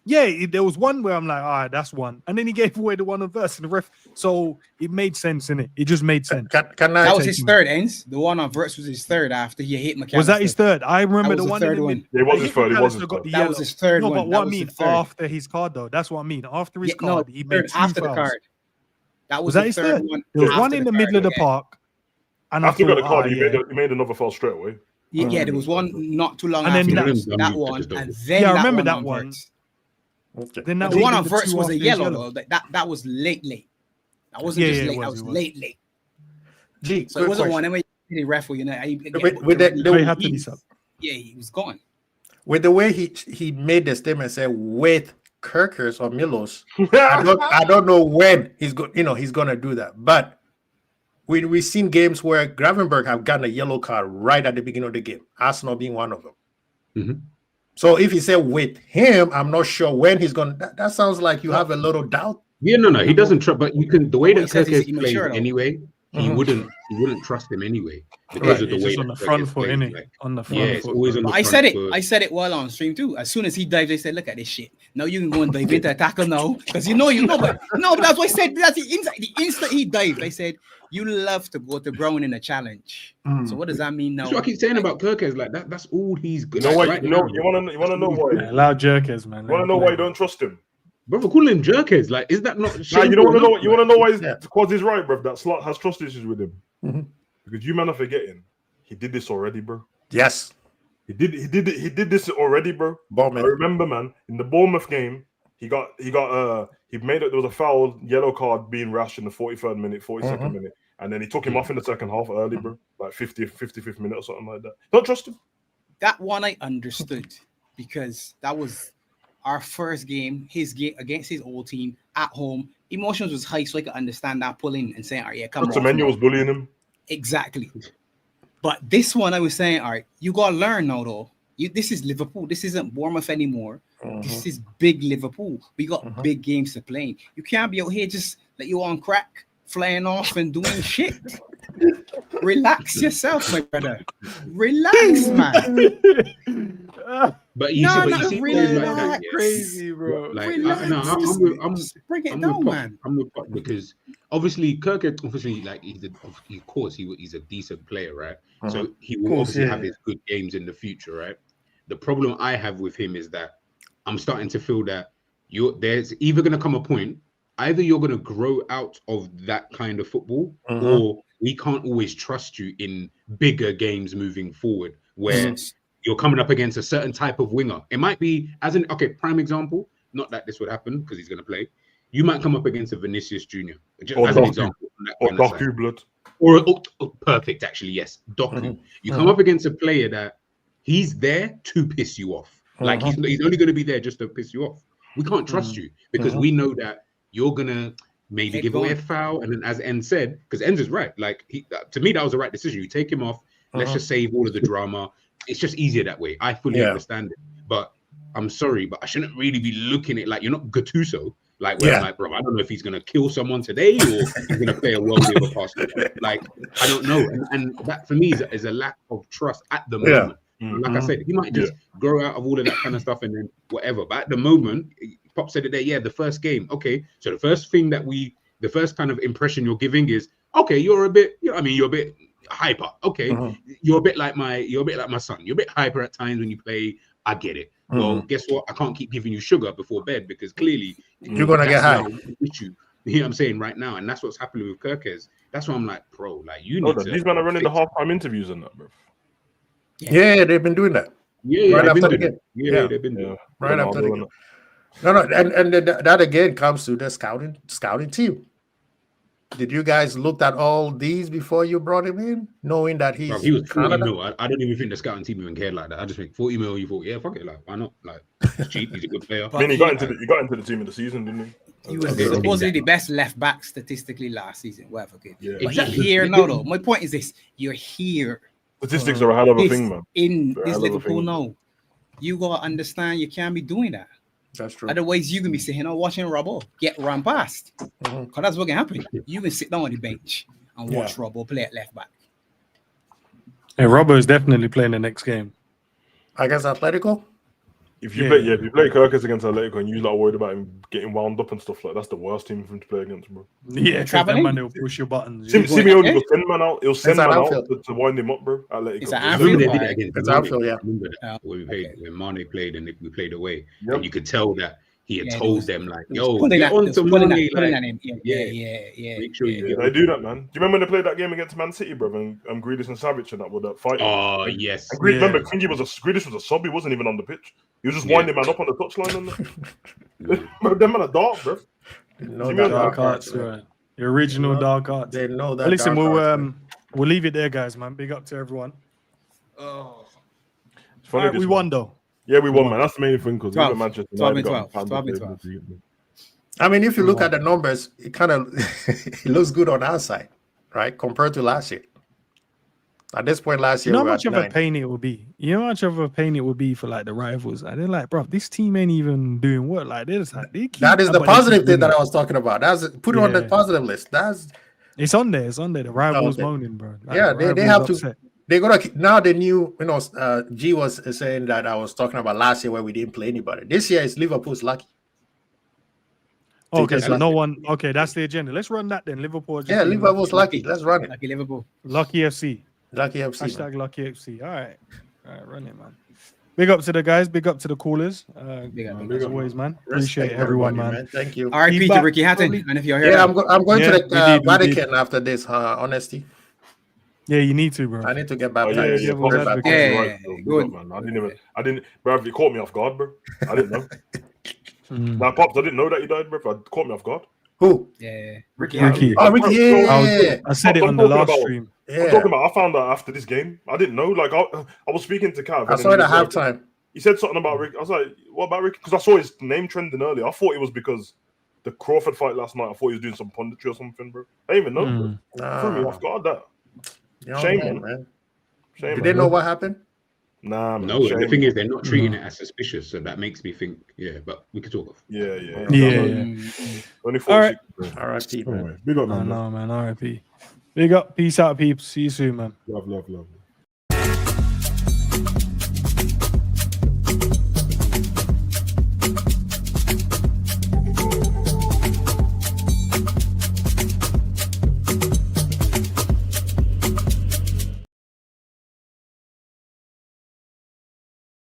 S1: Yeah, there was one where I'm like, all right, that's one, and then he gave away the one on verse and the ref. So it made sense, innit? It just made sense.
S12: That was his third, Ends. The one on verse was his third after he hit McAllister.
S1: Was that his third? I remember the one.
S3: It was his third.
S12: That was his third one.
S1: But what I mean after his card though, that's what I mean. After his card, he made 2
S12: after
S1: fouls.
S12: the card. That
S1: was that his third one? There was one in the middle of the park.
S3: And after the card, he made another foul straight away.
S12: Yeah, there was one not too long after that one, and then
S1: I remember that one.
S11: Okay.
S12: Then the one on Verts was a yellow though. That was late. That wasn't just late. That was late.
S11: Gee,
S12: so it wasn't one. Anyway, the ref, he
S1: had to be sub.
S12: Yeah, he was gone.
S11: With the way he made the statement, said with Kirkers or Miloš, I don't know when he's gonna do that. But we've seen games where Gravenberch have gotten a yellow card right at the beginning of the game. Arsenal being one of them.
S8: Mm-hmm.
S11: So if he said with him, I'm not sure when he's going to. That sounds like you have a little doubt.
S8: Yeah, no, he doesn't trust. But you can the way
S12: Well,
S8: that
S12: he says he's
S8: Kirkes plays
S12: immature, though.
S8: anyway. He wouldn't trust him anyway because
S1: Right,
S8: of the
S1: he's
S8: way
S1: just
S8: that
S1: on the front
S8: Kirkes
S1: foot,
S8: plays.
S1: innit?
S8: Like,
S1: On the
S8: yeah,
S1: front
S8: it's
S1: foot.
S8: always on the
S12: But I
S8: front
S12: said it.
S8: foot.
S12: I said it while on stream too. As soon as he dived, they said, "Look at this shit." Now you can go and dive into a tackle now, because you know, but that's what I said. That's the instant he dived. I said, "You love to go to ground in a challenge." So what does that mean now?
S8: That's what I keep saying about Kirkes. Like that's all he's good.
S3: You know
S8: Like,
S3: why?
S8: right
S3: You know.
S8: now,
S3: You want to know why?
S1: Yeah, allow Jerkes, man.
S3: You want to know why you don't trust him?
S8: Brother, call him Jerkes. Like, is that not?
S3: Nah, you don't want to know. You want to know why?
S11: Yeah.
S3: Quaz is right, bro. That SALAH has trust issues with him because you man are forgetting he did this already, bro.
S11: Yes.
S3: He did this already, bro.
S11: Bournemouth.
S3: I remember, man, in the Bournemouth game, he made it. There was a foul, yellow card being rash in the 43rd minute, 42nd minute, and then he took him off in the second half early, bro, like 55th minute or something like that. Don't trust him.
S12: That one I understood because that was our first game, his game against his old team at home. Emotions was high, so I could understand that pulling and saying, "All right, yeah, come on."
S3: Semenyo was bullying him.
S12: Exactly. But this one, I was saying, all right, you gotta learn now, though. This is Liverpool. This isn't Bournemouth anymore. This is big Liverpool. We got big games to play. You can't be out here just like you on crack, flying off and doing shit. Relax yourself, my brother. Relax, man.
S8: But you see,
S12: relax.
S1: Crazy, bro.
S8: Like,
S12: Relax.
S8: I'm
S12: Bring it
S8: I'm
S12: down,
S8: with Pop.
S12: man.
S8: I'm with Pop because obviously Kirkes, obviously, like he's a decent player, right? So he will obviously have his good games in the future, right? The problem I have with him is that I'm starting to feel that there's either going to come a point, either you're going to grow out of that kind of football, or we can't always trust you in bigger games moving forward, where you're coming up against a certain type of winger. It might be prime example. Not that this would happen because he's going to play. You might come up against a Vinicius Junior, as an example.
S3: Or Doku blood.
S8: Or perfect, actually, yes. Doku. You come up against a player that he's there to piss you off. Like he's only going to be there just to piss you off. We can't trust you because we know that you're gonna maybe give away a foul. And then, as En said, because En's is right. Like to me, that was the right decision. You take him off. Let's just save all of the drama. It's just easier that way. I fully understand it. But I'm sorry, but I shouldn't really be looking at it like you're not Gattuso. Like, where I'm like, bro, I don't know if he's gonna kill someone today or he's gonna play a worldly of a pass. Like, I don't know. And that for me is a lack of trust at the moment. Like I said, he might just grow out of all of that kind of stuff and then whatever. But at the moment, Pop said it there. Yeah, the first game. Okay, so the first kind of impression you're giving is, okay, you're a bit hyper. Okay, you're a bit like my son. You're a bit hyper at times when you play. I get it. Well, guess what? I can't keep giving you sugar before bed because clearly
S11: you're gonna get high.
S8: Issue. You know what I'm saying right now, and that's what's happening with Kirkes. That's why I'm like, bro, like you need to.
S3: These men are running the halftime interviews and that, bro.
S11: Yeah, they've been doing that.
S8: Yeah,
S11: right after the
S8: game.
S11: Yeah,
S8: they've been doing.
S11: Right after the game. No, and that again comes to the scouting team. Did you guys look at all these before you brought him in, knowing that he
S8: was 40 mil? I don't even think the scouting team even cared like that. I just think 40 mil. You thought, yeah, fuck it, like why not? Like it's cheap. He's a good player.
S3: I mean, he got into the team of the season, didn't he?
S12: He was supposedly the best left back statistically last season. Whatever, good.
S3: Yeah.
S12: But you're here now, though. My point is this: you're here.
S3: Statistics are a hell of a thing, man.
S12: In this Liverpool now, you gotta understand you can't be doing that.
S11: That's true.
S12: Otherwise, you can be sitting there watching Robbo get run past. Because that's what can happen. You can sit down on the bench and watch Robbo play at left back.
S1: And Robbo is definitely playing the next game.
S11: Against Atletico?
S3: If you play Kirkes against Atletico and you're not worried about him getting wound up and stuff, like that's the worst team for him to play against, bro.
S1: Yeah, that man will push your buttons.
S3: Simeone will send man out. He'll send man out to wind him up, bro. Atletico.
S12: It's Anfield.
S8: It's
S11: Anfield, yeah.
S8: When Mane played and we played away, and you could tell that he had told them like, "Yo,
S12: get
S8: get on to Mane."
S12: Yeah.
S8: Make sure you.
S3: They do that, man. Do you remember when they played that game against Man City, bro? And Grealish and Savic and that were that fighting.
S8: Oh yes.
S3: And remember, Grealish was a sub. He wasn't even on the pitch. He was just winding man up on the touchline. And them man are dark, bro.
S11: No
S1: dark arts, right? The original dark arts.
S11: They know that.
S1: But listen, we'll leave it there, guys, man. Big up to everyone.
S3: Oh, it's funny.
S1: We won though.
S3: Yeah, we won, man. That's the main thing because we got Manchester United.
S12: 12.
S11: I mean, if you look at the numbers, it kind of it looks good on our side, right? Compared to last year. At this point last
S1: You
S11: year,
S1: know
S11: we
S1: how
S11: were
S1: much
S11: at
S1: of a
S11: 9.
S1: pain it would be. You know how much of a pain it would be for like the rivals. And they're like, bro, this team ain't even doing work. Like this. Like, they keep,
S11: That is the
S1: but they keep
S11: positive thing that
S1: winning.
S11: I was talking about. That's put it on the
S1: Yeah.
S11: positive list. That's
S1: It's on there. It's on there. The rivals
S11: okay.
S1: moaning, bro. Like,
S11: Yeah,
S1: the
S11: they
S1: rivals
S11: have
S1: upset.
S11: to. They gotta now the new. G was saying that I was talking about last year where we didn't play anybody. This year it's Liverpool's lucky.
S1: Okay,
S11: just
S1: so
S11: like-
S1: no one. Okay, that's the agenda. Let's run that then. Liverpool. Just
S11: Yeah,
S1: being
S11: Liverpool's lucky. Let's run it.
S12: Lucky Liverpool.
S1: Lucky FC.
S11: Lucky FC.
S1: Hashtag
S11: Man.
S1: Lucky FC. All right, run it, man. Big up to the guys. Big up to the callers.
S12: Big up,
S1: As always, man. Appreciate
S11: Respect
S1: everyone,
S11: everybody,
S1: man.
S11: Thank you.
S12: R.I.P.
S1: Keep
S12: to
S1: back,
S12: Ricky Hatton.
S1: probably.
S12: And if you're here,
S11: Yeah, I'm going
S1: Yeah,
S11: to the
S1: we did.
S11: Vatican after this. Honesty.
S1: Yeah, you need to, bro.
S11: I need to get
S3: Oh,
S11: baptized.
S3: yeah,
S1: Devil's
S3: Pops,
S1: advocate.
S3: Pops, you're
S12: Yeah,
S3: right, bro. Big
S12: good.
S3: up, man. I didn't, bro. It caught me off guard, bro. I didn't know.
S1: Mm.
S3: Nah, Pops, I didn't know that you died, bro. It caught me off guard.
S11: Who?
S12: Yeah.
S1: Ricky.
S11: Oh, Ricky. Yeah.
S1: I said it
S3: I'm
S1: on the
S3: talking
S1: last
S3: about-
S1: stream.
S3: I'm
S11: Yeah.
S3: talking about. I found out after this game. I didn't know. Like I was speaking to Cav.
S11: I
S3: and
S11: saw it
S3: then
S11: at
S3: he was like-
S11: halftime.
S3: He said something about Rick. I was like, "What about Rick?" Because I saw his name trending earlier. I thought it was because the Crawford fight last night. I thought he was doing some punditry or something, bro. I didn't even know. Bro. Threw me off guard. That
S11: You know
S3: shame,
S11: what I mean,
S3: man. Shame.
S11: Did
S3: man.
S11: they know what happened?
S3: Nah, man.
S8: No,
S3: shame.
S8: the thing is, they're not treating it as suspicious, so that makes me think, yeah, but we could talk.
S3: Yeah.
S1: All
S3: Only
S1: right.
S3: 46.
S11: R.I.P. man.
S3: Big up,
S1: I
S3: man.
S1: know, man. RIP. Big up. Peace out, peeps. See you soon, man.
S3: Love.